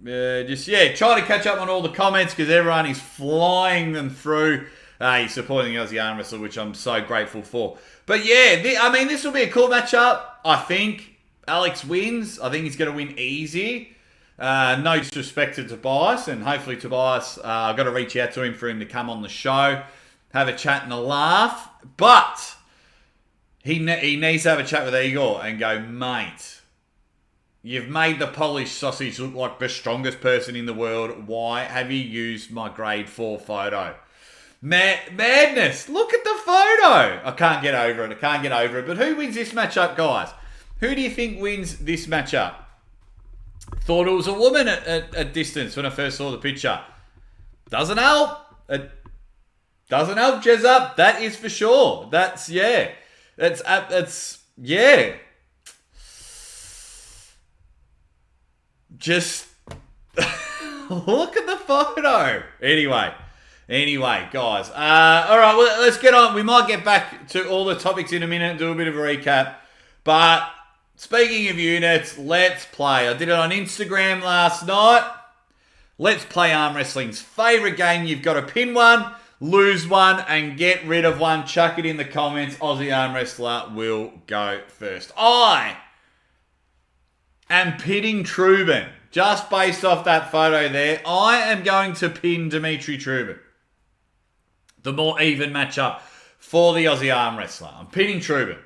Try to catch up on all the comments because everyone is flying them through. He's supporting the Aussie Arm Wrestler, which I'm so grateful for. But yeah, this will be a cool matchup. I think Alex wins. I think he's going to win easy. No disrespect to Tobias, and hopefully Tobias, I've got to reach out to him for him to come on the show, have a chat and a laugh. But he needs to have a chat with Igor and go, mate, you've made the Polish sausage look like the strongest person in the world. Why have you used my grade 4 photo? Madness. Look at the photo. I can't get over it. But who wins this matchup, guys? Who do you think wins this matchup? Thought it was a woman at a distance when I first saw the picture. Doesn't help. It doesn't help, Jezza. That is for sure. That's, yeah. That's, yeah. Just look at the photo. Anyway, guys. All right, well, let's get on. We might get back to all the topics in a minute and do a bit of a recap. But speaking of units, let's play. I did it on Instagram last night. Let's play Arm Wrestling's favourite game. You've got to pin one, lose one, and get rid of one. Chuck it in the comments. Aussie Arm Wrestler will go first. I am pinning Truban. Just based off that photo there, I am going to pin Dimitri Truban. The more even matchup for the Aussie Arm Wrestler. I'm pinning Truban.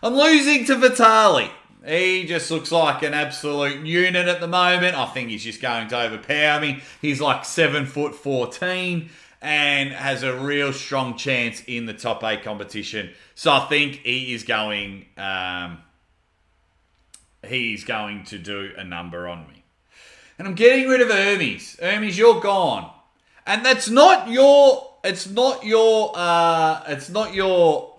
I'm losing to Vitali. He just looks like an absolute unit at the moment. I think he's just going to overpower me. He's like 7'14" and has a real strong chance in the top 8 competition. So I think he is going to do a number on me. And I'm getting rid of Hermes. Hermes, you're gone. And that's not your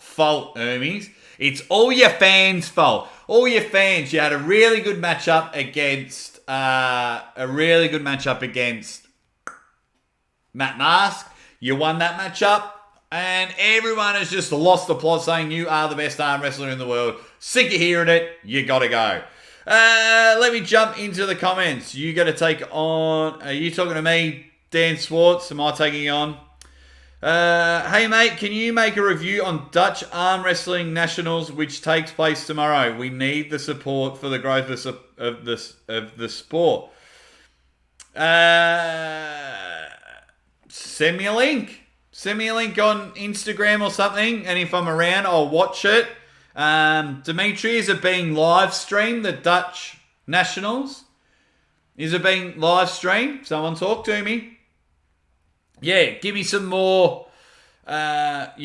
fault, Hermes. It's all your fans' fault. All your fans. You had a really good matchup against Matt Mask. You won that matchup, and everyone has just lost the plot, saying you are the best arm wrestler in the world. Sick of hearing it. You gotta go. Let me jump into the comments. You got to take on. Are you talking to me, Dan Swartz? Am I taking you on? Hey mate, can you make a review on Dutch Arm Wrestling Nationals, which takes place tomorrow? We need the support for the growth of the sport. Send me a link. Send me a link on Instagram or something, and if I'm around, I'll watch it. Dimitri, is it being live streamed? The Dutch Nationals? Is it being live streamed? Someone talk to me. Yeah, give me some more, what, do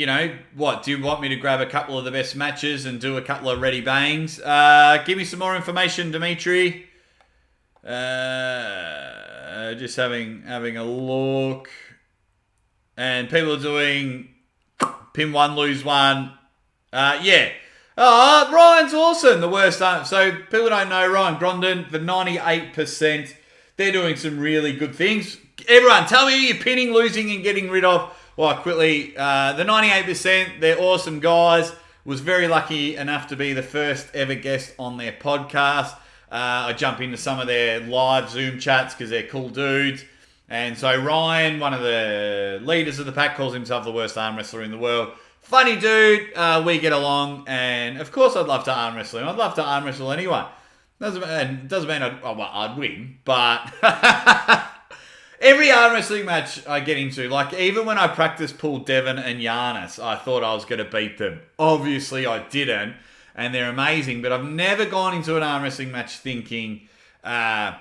you want me to grab a couple of the best matches and do a couple of ready bangs? Give me some more information, Dimitri. Just having a look. And people are doing pin one, lose one. Yeah. Oh, Ryan's awesome. The worst arm. So people don't know Ryan Grondon, the 98%. They're doing some really good things. Everyone, tell me who you're pinning, losing, and getting rid of. Well, quickly, the 98%, they're awesome guys. Was very lucky enough to be the first ever guest on their podcast. I jump into some of their live Zoom chats because they're cool dudes. And so Ryan, one of the leaders of the pack, calls himself the worst arm wrestler in the world. Funny dude. We get along. And, of course, I'd love to arm wrestle him. I'd love to arm wrestle anyone. Doesn't mean I'd win, but... Every arm wrestling match I get into, like even when I practiced Paul Devon and Giannis, I thought I was going to beat them. Obviously I didn't, and they're amazing, but I've never gone into an arm wrestling match thinking I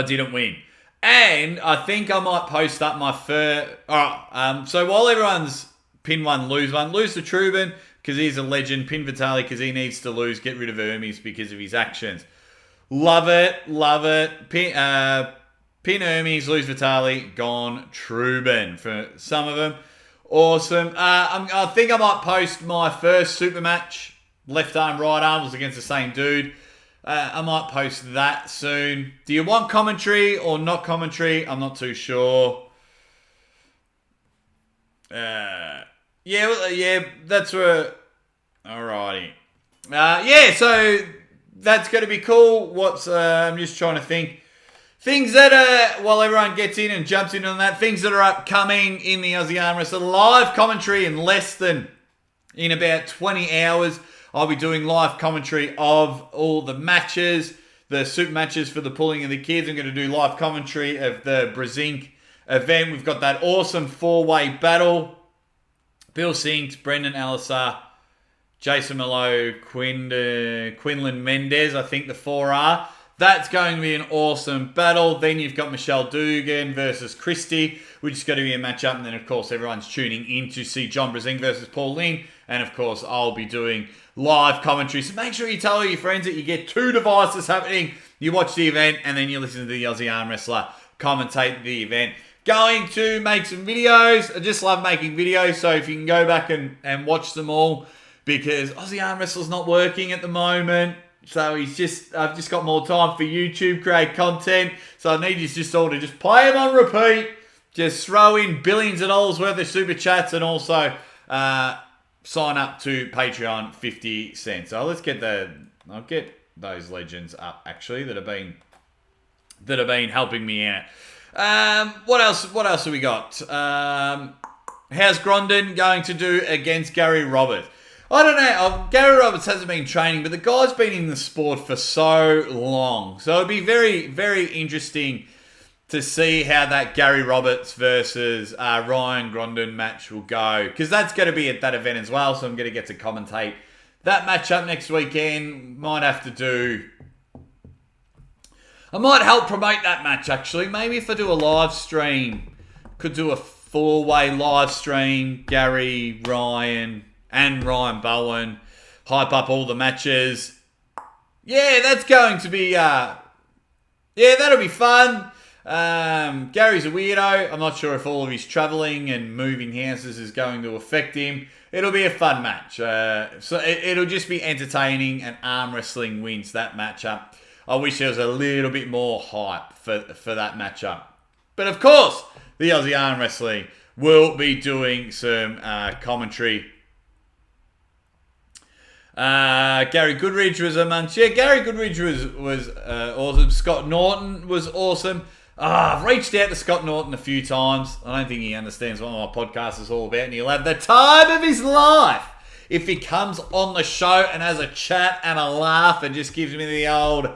didn't win. And I think I might post up my first... Alright, so while everyone's pin one, lose to Truban, because he's a legend, pin Vitali because he needs to lose, get rid of Hermes because of his actions. Love it. Pin Hermes, lose Vitali, gone Truban for some of them. Awesome. I think I might post my first super match. Left arm, right arm was against the same dude. I might post that soon. Do you want commentary or not commentary? I'm not too sure. Yeah, that's where... Alrighty. So that's going to be cool. I'm just trying to think. Things that are, while everyone gets in and jumps in on that, things that are upcoming in the Aussie Arm Wrestler. Live commentary in about 20 hours. I'll be doing live commentary of all the matches, the super matches for the pulling of the kids. I'm going to do live commentary of the Brzenk event. We've got that awesome 4-way battle. Bill Sinks, Brendan Alisar, Jason Mallow, Quinlan Mendez, I think the 4 are. That's going to be an awesome battle. Then you've got Michelle Dugan versus Christy, which is going to be a matchup. And then, of course, everyone's tuning in to see John Brzenk versus Paul Lynn. And, of course, I'll be doing live commentary. So make sure you tell all your friends that you get 2 devices happening. You watch the event, and then you listen to the Aussie Arm Wrestler commentate the event. Going to make some videos. I just love making videos. So if you can go back and watch them all, because Aussie Arm Wrestler's not working at the moment. So I've just got more time for YouTube, create content. So I need you just all to just play them on repeat. Just throw in billions of dollars worth of super chats and also sign up to Patreon 50 cents. So I'll get those legends up actually that have been helping me out. What else have we got? How's Grondin going to do against Gary Roberts? I don't know. Gary Roberts hasn't been training, but the guy's been in the sport for so long. So it'd be very, very interesting to see how that Gary Roberts versus Ryan Grondin match will go. Because that's going to be at that event as well. So I'm going to get to commentate that matchup next weekend. I might help promote that match, actually. Maybe if I do a live stream, could do a 4-way live stream. Gary, Ryan, and Ryan Bowen, hype up all the matches. Yeah, that's going to be, that'll be fun. Gary's a weirdo. I'm not sure if all of his travelling and moving houses is going to affect him. It'll be a fun match. So it'll just be entertaining, and arm wrestling wins that matchup. I wish there was a little bit more hype for that matchup. But of course, the Aussie Arm Wrestling will be doing some commentary. Gary Goodridge was amongst... Yeah, Gary Goodridge was awesome. Scott Norton was awesome. I've reached out to Scott Norton a few times. I don't think he understands what my podcast is all about, and he'll have the time of his life if he comes on the show and has a chat and a laugh and just gives me the old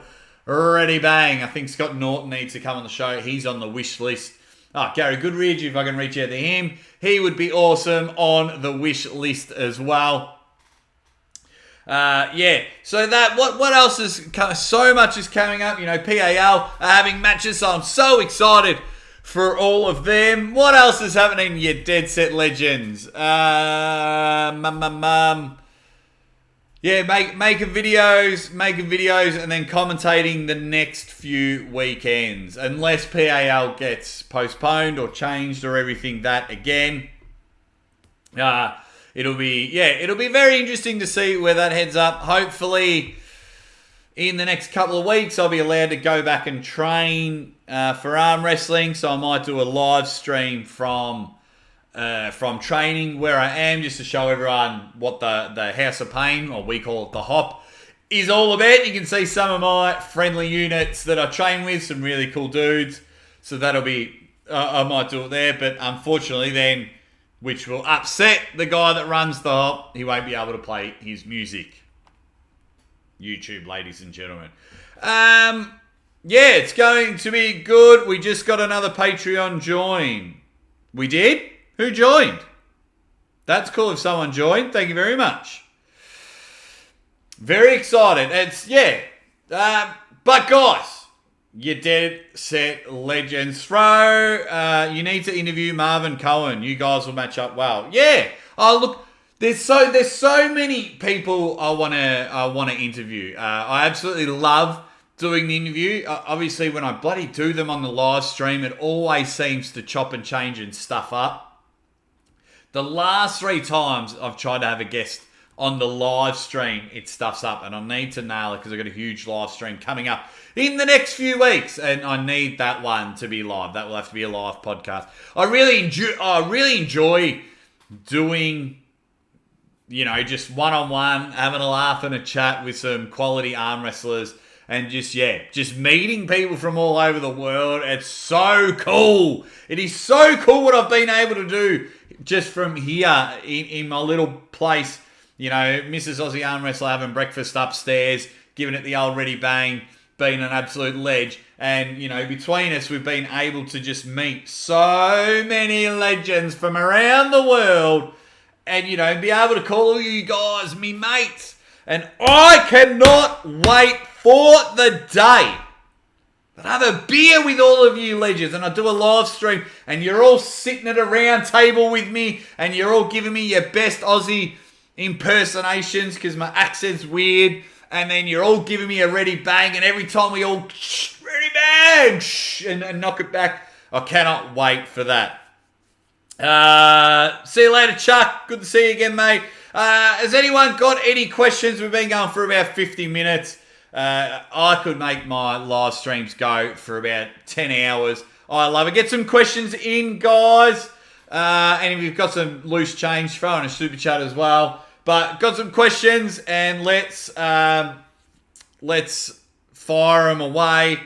ready bang. I think Scott Norton needs to come on the show. He's on the wish list. Gary Goodridge, if I can reach out to him, he would be awesome on the wish list as well. So that what else is so much is coming up. PAL are having matches, so I'm so excited for all of them. What else is happening, you Dead Set Legends? Making videos, and then commentating the next few weekends, unless PAL gets postponed or changed or everything that again. It'll be very interesting to see where that heads up. Hopefully, in the next couple of weeks, I'll be allowed to go back and train for arm wrestling. So I might do a live stream from training where I am, just to show everyone what the House of Pain, or we call it the Hop, is all about. You can see some of my friendly units that I train with, some really cool dudes. So that'll be, I might do it there, but unfortunately then, which will upset the guy that runs the Hop, he won't be able to play his music. YouTube, ladies and gentlemen. It's going to be good. We just got another Patreon join. We did? Who joined? That's cool if someone joined. Thank you very much. Very excited. But guys, you Dead Set Legends. You need to interview Marvin Cohen. You guys will match up well. Yeah. Oh, look, there's so many people I wanna interview. I absolutely love doing the interview. Obviously, when I bloody do them on the live stream, it always seems to chop and change and stuff up. The last 3 times I've tried to have a guest on the live stream, it stuffs up, and I need to nail it because I've got a huge live stream coming up in the next few weeks, and I need that one to be live. That will have to be a live podcast. I really enjoy doing, just one-on-one, having a laugh and a chat with some quality arm wrestlers, and just meeting people from all over the world. It's so cool. It is so cool what I've been able to do just from here in my little place. Mrs. Aussie Arm Wrestler having breakfast upstairs, giving it the old ready bang, being an absolute ledge. And, between us, we've been able to just meet so many legends from around the world and, be able to call all you guys me mates. And I cannot wait for the day But I have a beer with all of you legends, and I do a live stream, and you're all sitting at a round table with me, and you're all giving me your best Aussie impersonations because my accent's weird, and then you're all giving me a ready bang, and every time we all ready bang and knock it back. I cannot wait for that. See you later, Chuck. Good to see you again, mate. Has anyone got any questions? We've been going for about 50 minutes. I could make my live streams go for about 10 hours. I love it. Get some questions in, guys. And if you've got some loose change, throw in a super chat as well. But got some questions, and let's fire them away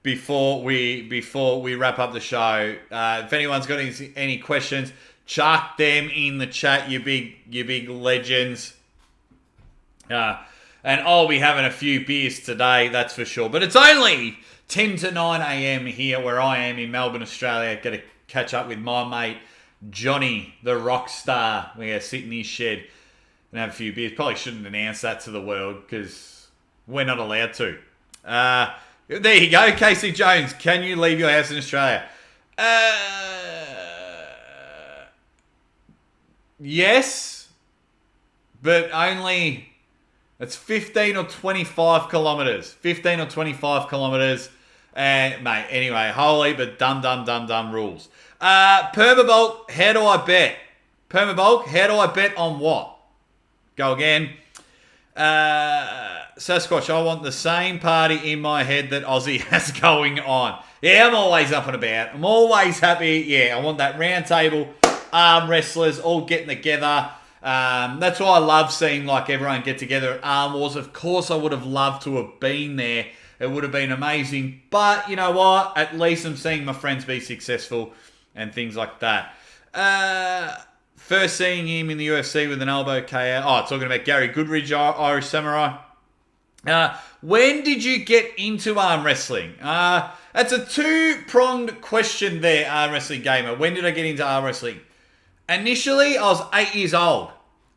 before we wrap up the show. If anyone's got any questions, chuck them in the chat. You big legends. And I'll be having a few beers today, that's for sure. But it's only 10 to 9 a.m. here where I am in Melbourne, Australia. Got to catch up with my mate, Johnny, the rock star. We're going to sit in his shed and have a few beers. Probably shouldn't announce that to the world because we're not allowed to. There you go, Casey Jones. Can you leave your house in Australia? Yes, but only... It's 15 or 25 kilometres. 15 or 25 kilometres. And, mate, anyway, holy but dumb rules. Permabulk, how do I bet? Permabulk, how do I bet on what? Go again. Sasquatch, I want the same party in my head that Aussie has going on. Yeah, I'm always up and about. I'm always happy. Yeah, I want that round table, arm wrestlers all getting together. That's why I love seeing like everyone get together at Arm Wars. Of course, I would have loved to have been there. It would have been amazing. But you know what? At least I'm seeing my friends be successful and things like that. First seeing him in the UFC with an elbow KO. Oh, talking about Gary Goodridge, Irish Samurai. When did you get into arm wrestling? That's a two-pronged question there, Arm Wrestling Gamer. When did I get into arm wrestling? Initially, I was 8 years old.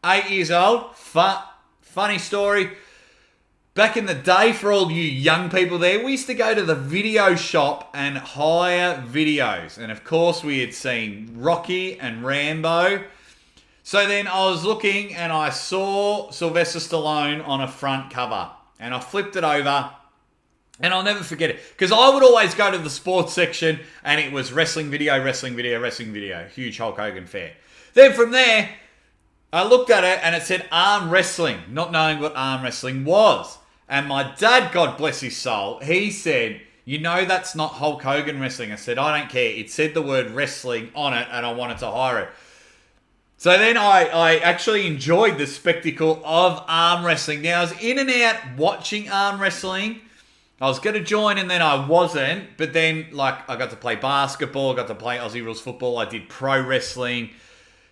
8 years old. Funny story. Back in the day, for all you young people there, we used to go to the video shop and hire videos. And of course, we had seen Rocky and Rambo. So then I was looking and I saw Sylvester Stallone on a front cover. And I flipped it over. And I'll never forget it. Because I would always go to the sports section and it was wrestling video. Huge Hulk Hogan fan. Then from there, I looked at it and it said arm wrestling, not knowing what arm wrestling was. And my dad, God bless his soul, he said, you know that's not Hulk Hogan wrestling. I said, I don't care. It said the word wrestling on it and I wanted to hire it. So then I actually enjoyed the spectacle of arm wrestling. Now, I was in and out watching arm wrestling. I was going to join and then I wasn't. But then, like, I got to play basketball, got to play Aussie Rules football. I did pro wrestling.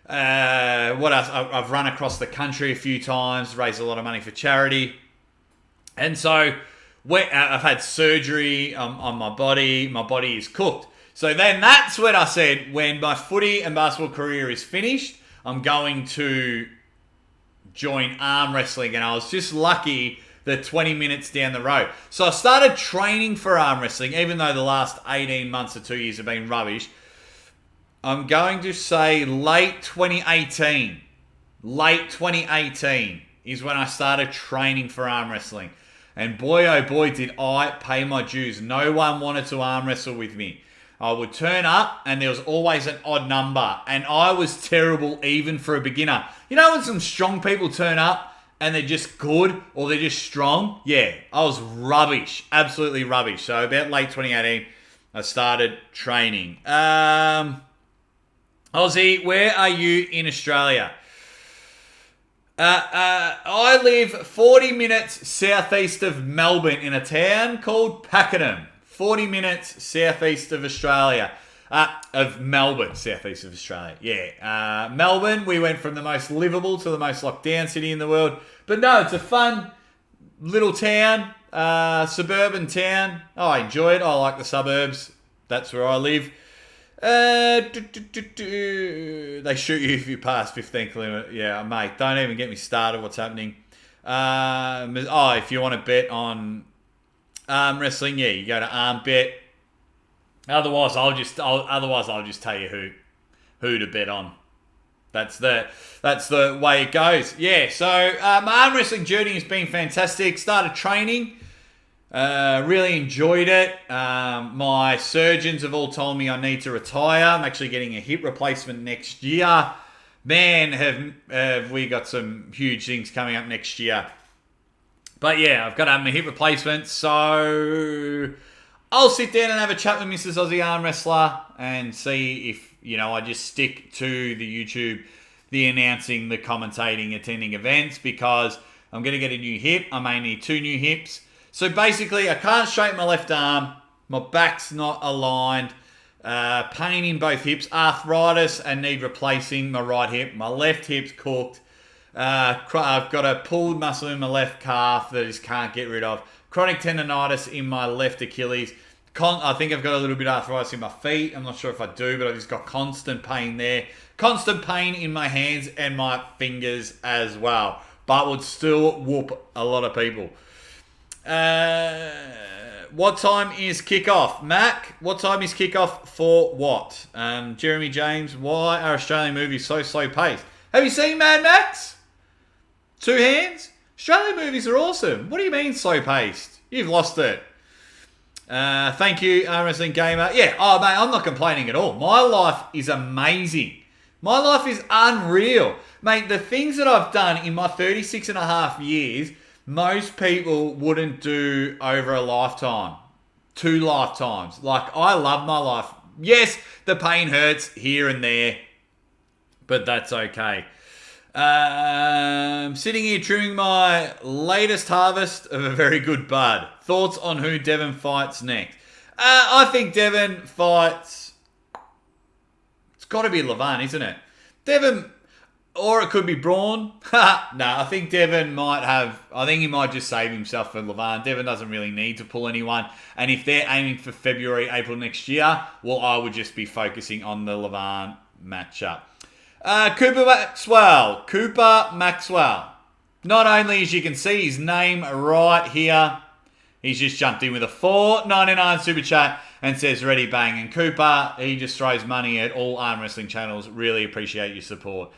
What else? I've run across the country a few times, raised a lot of money for charity. And so I've had surgery on my body. My body is cooked. So then that's when I said, when my footy and basketball career is finished, I'm going to join arm wrestling. And I was just lucky that 20 minutes down the road. So I started training for arm wrestling, even though the last 18 months or 2 years have been rubbish. I'm going to say late 2018. Late 2018 is when I started training for arm wrestling. And boy, oh boy, did I pay my dues. No one wanted to arm wrestle with me. I would turn up and there was always an odd number. And I was terrible even for a beginner. You know when some strong people turn up and they're just good or they're just strong? Yeah, I was rubbish. Absolutely rubbish. So about late 2018, I started training. Aussie, where are you in Australia? I live 40 minutes southeast of Melbourne in a town called Pakenham. 40 minutes southeast of Australia. Of Melbourne, southeast of Australia. Yeah. Melbourne, we went from the most livable to the most locked down city in the world. But no, it's a fun little town, suburban town. Oh, I enjoy it. I like the suburbs. That's where I live. They shoot you if you pass 15 kilometres. Yeah, mate, don't even get me started what's happening. If you want to bet on wrestling, yeah, you go to ArmBet. Otherwise, I'll just tell you who to bet on. That's the way it goes. Yeah, so my arm wrestling journey has been fantastic. Started training. Really enjoyed it. My surgeons have all told me I need to retire. I'm actually getting a hip replacement next year. Man, have we got some huge things coming up next year. But yeah, I've got to have my hip replacement, so I'll sit down and have a chat with Mrs. Aussie Arm Wrestler and see if, I just stick to the YouTube, the announcing, the commentating, attending events, because I'm going to get a new hip. I may need 2 new hips. So basically, I can't straighten my left arm. My back's not aligned. Pain in both hips. Arthritis and need replacing my right hip. My left hip's cooked. I've got a pulled muscle in my left calf that I just can't get rid of. Chronic tendonitis in my left Achilles. I think I've got a little bit of arthritis in my feet. I'm not sure if I do, but I've just got constant pain there. Constant pain in my hands and my fingers as well. But would still whoop a lot of people. What time is kickoff? Mac, what time is kickoff for what? Jeremy James, why are Australian movies so slow paced? Have you seen Mad Max? 2 hands? Australian movies are awesome. What do you mean slow paced? You've lost it. Thank you, Wrestling Gamer. Yeah, oh mate, I'm not complaining at all. My life is amazing. My life is unreal. Mate, the things that I've done in my 36 and a half years, most people wouldn't do over a lifetime. 2 lifetimes. Like, I love my life. Yes, the pain hurts here and there, but that's okay. Sitting here trimming my latest harvest of a very good bud. Thoughts on who Devon fights next? I think Devon fights... It's got to be Levan, isn't it? Devon... Or it could be Braun. No, I think Devon might have... I think he might just save himself for Levan. Devon doesn't really need to pull anyone. And if they're aiming for February, April next year, well, I would just be focusing on the Levan matchup. Cooper Maxwell. Not only, as you can see, his name right here, he's just jumped in with a $4.99 super chat and says Reeeeady BANG. And Cooper, he just throws money at all arm wrestling channels. Really appreciate your support.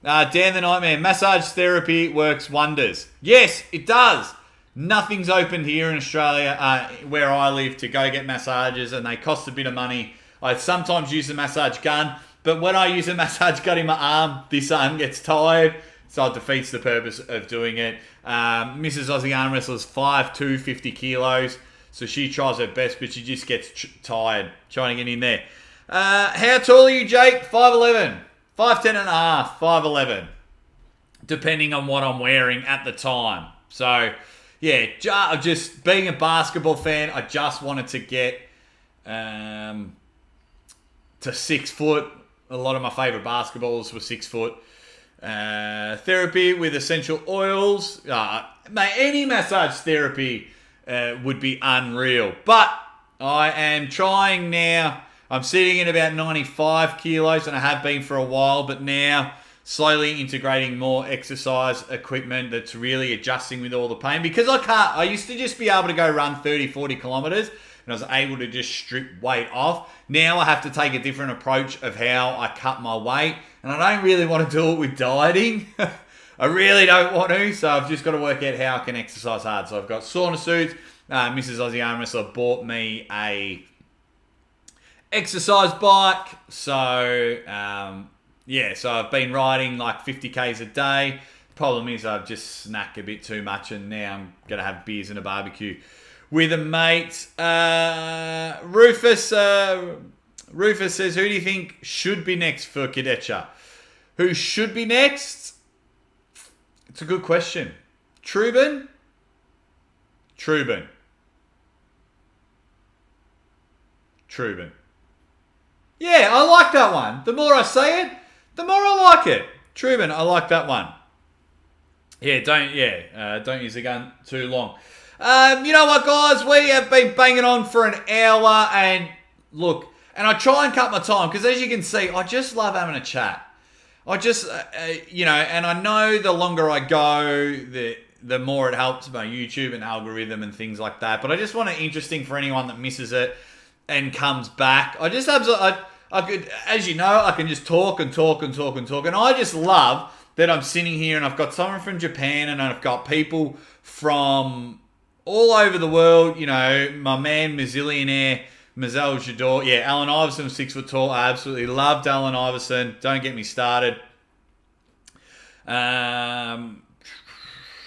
Dan the Nightmare, massage therapy works wonders. Yes, it does. Nothing's opened here in Australia, where I live, to go get massages, and they cost a bit of money. I sometimes use a massage gun, but when I use a massage gun in my arm, this arm gets tired, so it defeats the purpose of doing it. Mrs. Aussie Arm Wrestler's 5'2", 50 kilos, so she tries her best, but she just gets tired trying to get in there. How tall are you, Jake? 5'11". 5'10 and a half, 5'11", depending on what I'm wearing at the time. So, yeah, just being a basketball fan, I just wanted to get to 6 foot. A lot of my favourite basketballs were 6 foot. Therapy with essential oils. Any massage therapy would be unreal. But I am trying now. I'm sitting at about 95 kilos, and I have been for a while, but now slowly integrating more exercise equipment that's really adjusting with all the pain. Because I used to just be able to go run 30, 40 kilometers, and I was able to just strip weight off. Now I have to take a different approach of how I cut my weight, and I don't really want to do it with dieting. I really don't want to, so I've just got to work out how I can exercise hard. So I've got sauna suits. Mrs. Aussie Arm Wrestler bought me a exercise bike, so so I've been riding like 50 k's a day. Problem is I've just snacked a bit too much, and now I'm gonna have beers and a barbecue with a mate. Rufus says, who do you think should be next for Kadetcha? Who should be next? It's a good question. Trubin. Yeah, I like that one. The more I say it, the more I like it. Trubin, I like that one. Yeah, don't use the gun too long. You know what, guys? We have been banging on for an hour, and look, and I try and cut my time, because as you can see, I just love having a chat. I just, and I know the longer I go, the more it helps my YouTube and algorithm and things like that. But I just want it interesting for anyone that misses it and comes back. I just absolutely, I could, as you know, I can just talk and talk and talk and talk. And I just love that I'm sitting here and I've got someone from Japan and I've got people from all over the world. You know, my man, Mazillionaire, Mazel Jador. Yeah, Allen Iverson, 6 foot tall. I absolutely loved Allen Iverson. Don't get me started.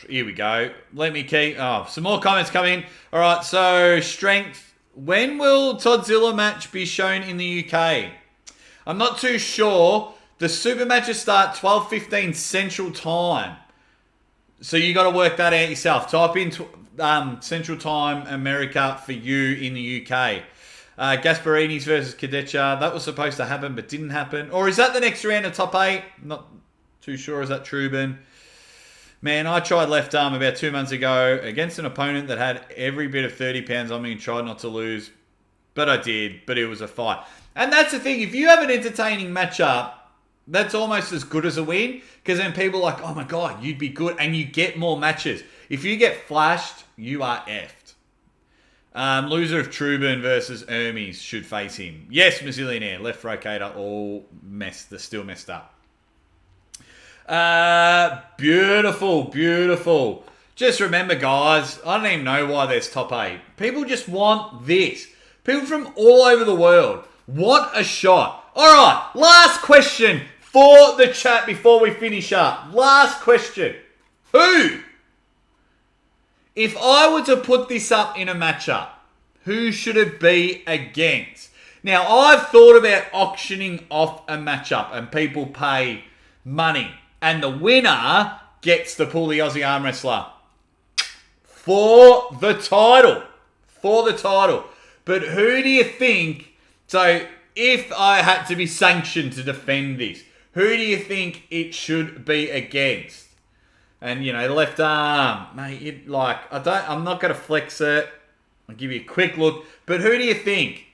Here we go. Let me keep... Oh, some more comments coming in. All right, so strength. When will Toddzilla match be shown in the UK? I'm not too sure. The super matches start 12:15 Central Time. So you got to work that out yourself. Type in Central Time America for you in the UK. Gasparini's versus Kadecha. That was supposed to happen but didn't happen. Or is that the next round of top 8? Not too sure. Is that Trubin? Man, I tried left arm about 2 months ago against an opponent that had every bit of 30 pounds on me and tried not to lose. But I did. But it was a fight. And that's the thing. If you have an entertaining matchup, that's almost as good as a win. Because then people are like, oh my God, you'd be good. And you get more matches. If you get flashed, you are effed. Loser of Trubin versus Hermes should face him. Yes, Mazillionaire. Left rotator all messed. They're still messed up. Beautiful, beautiful. Just remember, guys, I don't even know why there's top 8. People just want this. People from all over the world want a shot. All right, last question for the chat before we finish up. Last question. Who? If I were to put this up in a matchup, who should it be against? Now, I've thought about auctioning off a matchup and people pay money. And the winner gets to pull the Aussie arm wrestler for the title. For the title. But who do you think... So, if I had to be sanctioned to defend this, who do you think it should be against? And, you know, left arm. Mate, I'm not going to flex it. I'll give you a quick look. But who do you think?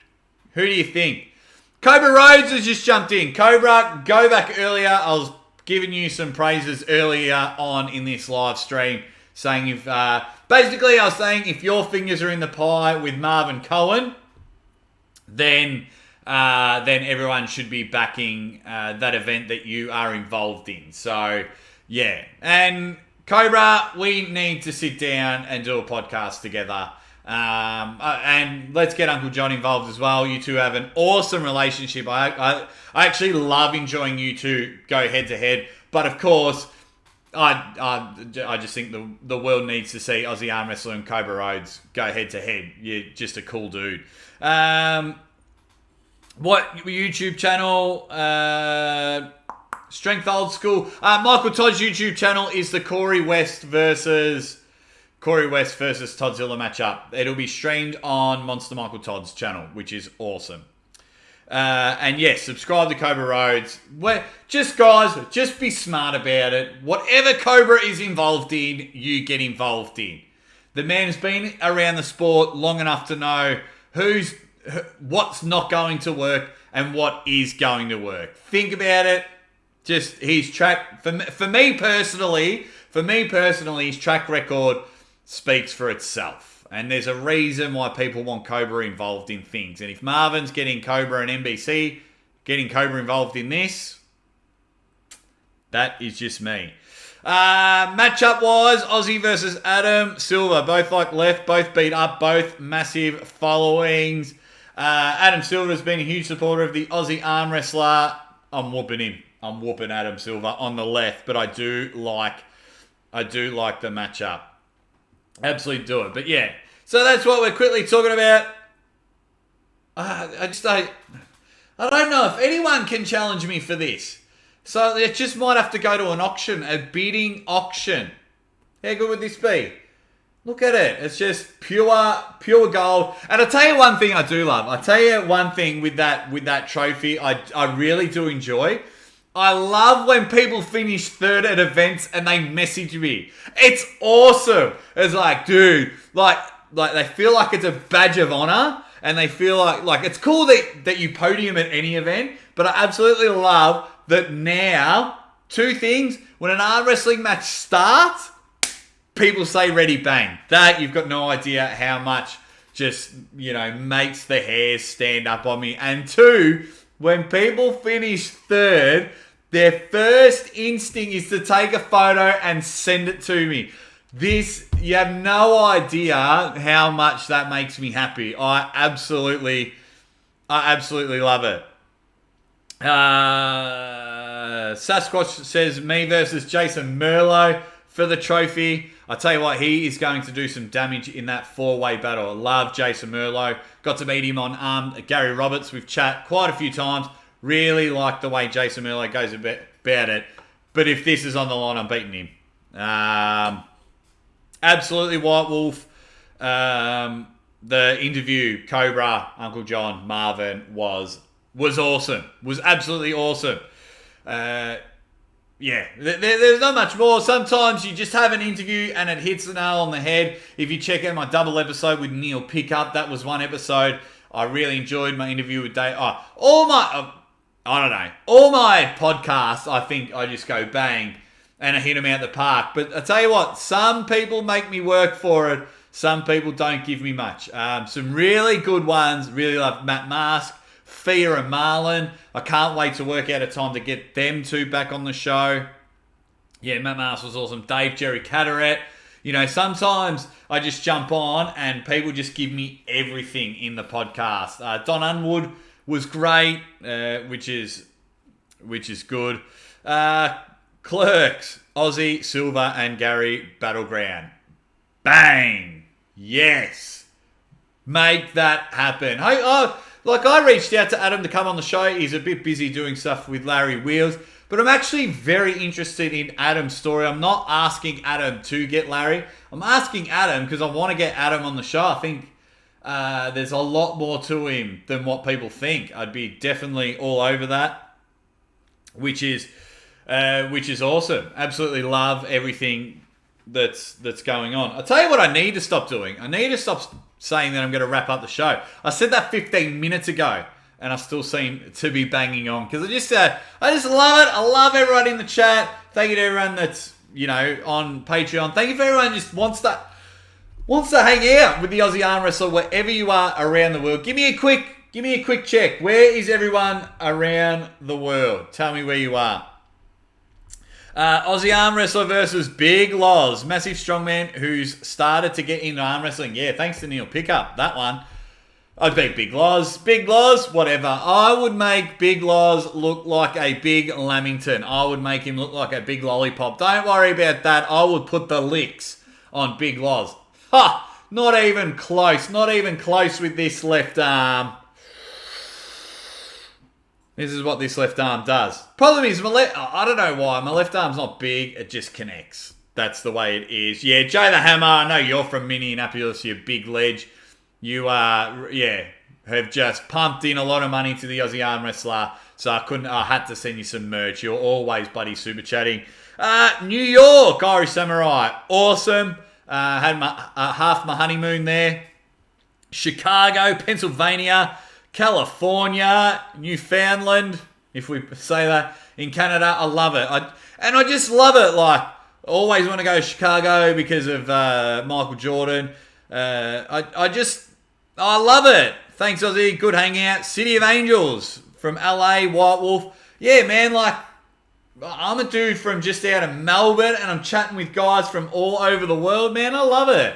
Who do you think? Cobra Rhodes has just jumped in. Cobra, go back earlier. I was giving you some praises earlier on in this live stream, saying if basically I was saying if your fingers are in the pie with Marvin Cohen, then everyone should be backing that event that you are involved in. So yeah, and Cobra, we need to sit down and do a podcast together. And let's get Uncle John involved as well. You two have an awesome relationship. I actually love enjoying you two go head to head. But of course, I just think the world needs to see Aussie Arm Wrestler and Cobra Rhodes go head to head. You're just a cool dude. What YouTube channel? Strength Old School. Michael Todd's YouTube channel is the Corey West versus Toddzilla matchup. It'll be streamed on Monster Michael Todd's channel, which is awesome. And yes, subscribe to Cobra Rhodes. Guys, just be smart about it. Whatever Cobra is involved in, you get involved in. The man's been around the sport long enough to know what's not going to work and what is going to work. Think about it. Just his track for me personally, his track record speaks for itself. And there's a reason why people want Cobra involved in things. And if Marvin's getting Cobra and NBC, getting Cobra involved in this, that is just me. Matchup-wise, Aussie versus Adam Silver. Both like left, both beat up, both massive followings. Adam Silver has been a huge supporter of the Aussie arm wrestler. I'm whooping him. I'm whooping Adam Silver on the left, but I do like the matchup. Absolutely do it. But yeah, so that's what we're quickly talking about. I don't know if anyone can challenge me for this. So it just might have to go to an auction, a bidding auction. How good would this be? Look at it. It's just pure gold. And I'll tell you one thing I do love. I'll tell you one thing with that trophy I really do enjoy. I love when people finish third at events and they message me. It's awesome. It's like, dude, like they feel like it's a badge of honor and they feel like it's cool that you podium at any event, but I absolutely love that now, two things, when an arm wrestling match starts, people say Reeeeady BANG. That, you've got no idea how much just, makes the hairs stand up on me. And 2, when people finish 3rd, their first instinct is to take a photo and send it to me. You have no idea how much that makes me happy. I absolutely love it. Sasquatch says, me versus Jason Merlo for the trophy. I tell you what, he is going to do some damage in that 4-way battle. I love Jason Merlo. Got to meet him on Gary Roberts. We've chat quite a few times. Really like the way Jason Merlo goes about it. But if this is on the line, I'm beating him. Absolutely White Wolf. The interview, Cobra, Uncle John, Marvin, was awesome. Was absolutely awesome. There's not much more. Sometimes you just have an interview and it hits the nail on the head. If you check out my double episode with Neil Pickup, that was one episode. I really enjoyed my interview with Dave. All my podcasts, I think I just go bang and I hit them out the park. But I tell you what, some people make me work for it. Some people don't give me much. Some really good ones. Really love Matt Mask, Fia and Marlon. I can't wait to work out a time to get them two back on the show. Yeah, Matt Mask was awesome. Dave, Jerry Cataract. Sometimes I just jump on and people just give me everything in the podcast. Don Unwood was great, which is good. Clerks, Aussie, Silver, and Gary Battleground. Bang! Yes! Make that happen. I reached out to Adam to come on the show. He's a bit busy doing stuff with Larry Wheels. But I'm actually very interested in Adam's story. I'm not asking Adam to get Larry. I'm asking Adam because I want to get Adam on the show. I think there's a lot more to him than what people think. I'd be definitely all over that, which is awesome. Absolutely love everything that's going on. I'll tell you what I need to stop doing. I need to stop saying that I'm going to wrap up the show. I said that 15 minutes ago, and I still seem to be banging on because I just love it. I love everyone in the chat. Thank you to everyone that's on Patreon. Thank you for everyone who just wants to hang out with the Aussie Arm Wrestler wherever you are around the world. Give me a quick check. Where is everyone around the world? Tell me where you are. Aussie Arm Wrestler versus Big Loz. Massive strongman who's started to get into arm wrestling. Yeah, thanks to Neil Pickup. That one. I'd beat Big Loz. Big Loz, whatever. I would make Big Loz look like a big Lamington. I would make him look like a big lollipop. Don't worry about that. I would put the licks on Big Loz. Ha! Not even close. Not even close with this left arm. This is what this left arm does. Problem is, I don't know why. My left arm's not big. It just connects. That's the way it is. Yeah, Jay the Hammer, I know you're from Minneapolis, you big ledge. You have just pumped in a lot of money to the Aussie Arm Wrestler, so I had to send you some merch. You're always bloody super chatting. New York, Irish Samurai, awesome. Had half my honeymoon there. Chicago, Pennsylvania, California, Newfoundland, if we say that, in Canada. I love it. I just love it. Like, always want to go to Chicago because of Michael Jordan. I love it. Thanks, Aussie. Good hangout. City of Angels from LA, White Wolf. Yeah, man, like, I'm a dude from just out of Melbourne and I'm chatting with guys from all over the world, man. I love it.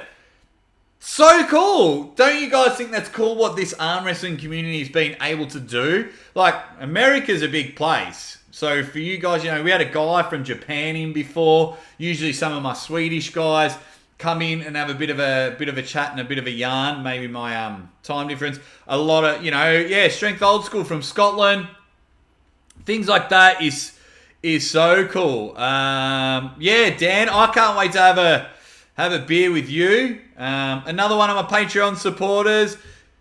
So cool. Don't you guys think that's cool what this arm wrestling community has been able to do? Like, America's a big place. So for you guys, we had a guy from Japan in before. Usually some of my Swedish guys come in and have a bit of a chat and a bit of a yarn. Maybe my time difference. A lot of, Strength Old School from Scotland. Things like that is so cool. Dan, I can't wait to have a beer with you. Another one of my Patreon supporters,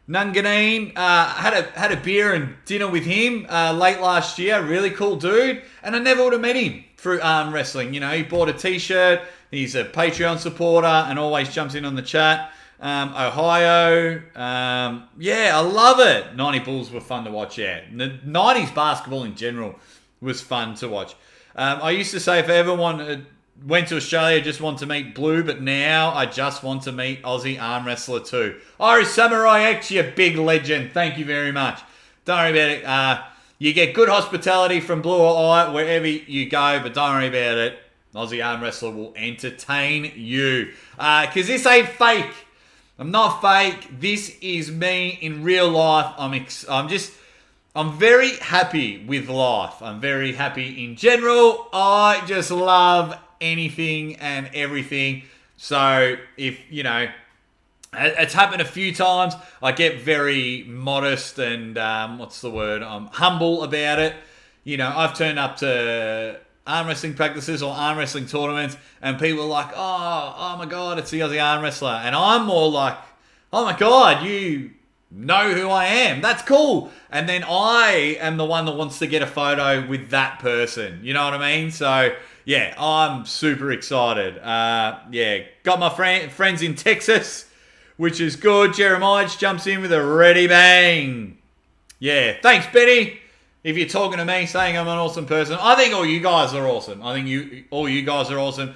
Nunganeen, had a beer and dinner with him late last year. Really cool dude. And I never would have met him through arm wrestling. He bought a t-shirt. He's a Patreon supporter and always jumps in on the chat. Ohio. I love it. 90 Bulls were fun to watch, yeah. The 90s basketball in general was fun to watch. I used to say if I ever wanted went to Australia, just want to meet Blue, but now I just want to meet Aussie arm wrestler too. Irish Samurai X, you big legend. Thank you very much. Don't worry about it. You get good hospitality from Blue or I wherever you go, but don't worry about it. Aussie arm wrestler will entertain you. Because this ain't fake. I'm not fake. This is me in real life. I'm very happy with life. I'm very happy in general. I just love anything and everything. So if, you know, it's happened a few times. I get very modest and, I'm humble about it. You know, I've turned up to arm wrestling practices or arm wrestling tournaments and people are like, oh my God, it's the Aussie arm wrestler. And I'm more like, oh my God, you know who I am. That's cool. And then I am the one that wants to get a photo with that person. You know what I mean? So, yeah, I'm super excited. Got my friends in Texas, which is good. Jeremiah jumps in with a ready bang. Yeah, thanks, Betty. If you're talking to me saying I'm an awesome person, I think all you guys are awesome. I think all you guys are awesome.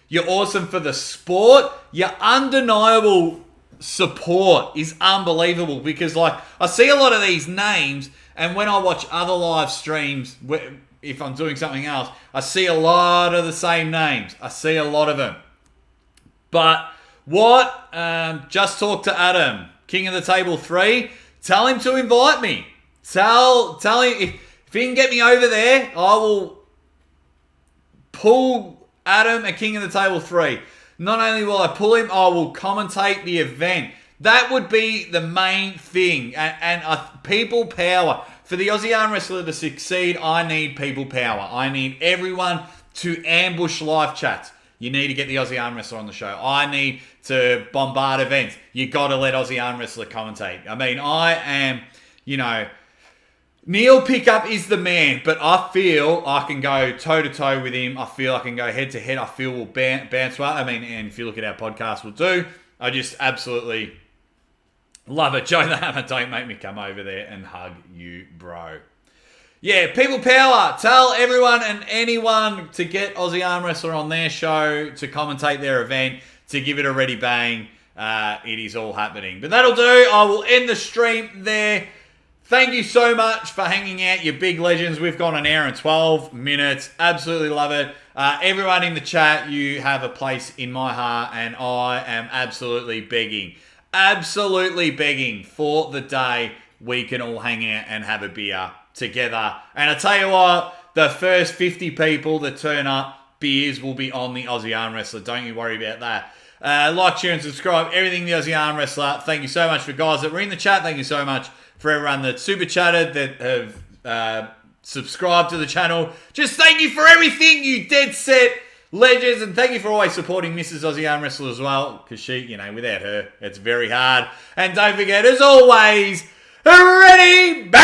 You're awesome for the sport. Your undeniable support is unbelievable because, like, I see a lot of these names, and when I watch other live streams, if I'm doing something else, I see a lot of the same names. I see a lot of them. But just talk to Adam, King of the Table 3. Tell him to invite me. Tell him if he can get me over there, I will pull Adam a King of the Table 3. Not only will I pull him, I will commentate the event. That would be the main thing. And people power. For the Aussie arm wrestler to succeed, I need people power. I need everyone to ambush live chats. You need to get the Aussie arm wrestler on the show. I need to bombard events. You got to let Aussie arm wrestler commentate. I mean, I am, you know, Neil Pickup is the man, but I feel I can go toe-to-toe with him. I feel I can go head-to-head. I feel we'll bounce well. I mean, and if you look at our podcast, we'll do. I just absolutely love it. Joe the Hammer, don't make me come over there and hug you, bro. Yeah, people power. Tell everyone and anyone to get Aussie Arm Wrestler on their show, to commentate their event, to give it a ready bang. It is all happening. But that'll do. I will end the stream there. Thank you so much for hanging out, you big legends. We've gone an hour and 12 minutes. Absolutely love it. Everyone in the chat, you have a place in my heart, and I am absolutely begging for the day we can all hang out and have a beer together. And I tell you what, the first 50 people that turn up, beers will be on the Aussie Arm Wrestler. Don't you worry about that. Like, share, and subscribe. Everything the Aussie Arm Wrestler. Thank you so much for guys that were in the chat. Thank you so much for everyone that super chatted, that have subscribed to the channel. Just thank you for everything, you dead set legends. And thank you for always supporting Mrs. Aussie Arm Wrestler as well. Because she, you know, without her, it's very hard. And don't forget, as always, ready, bang!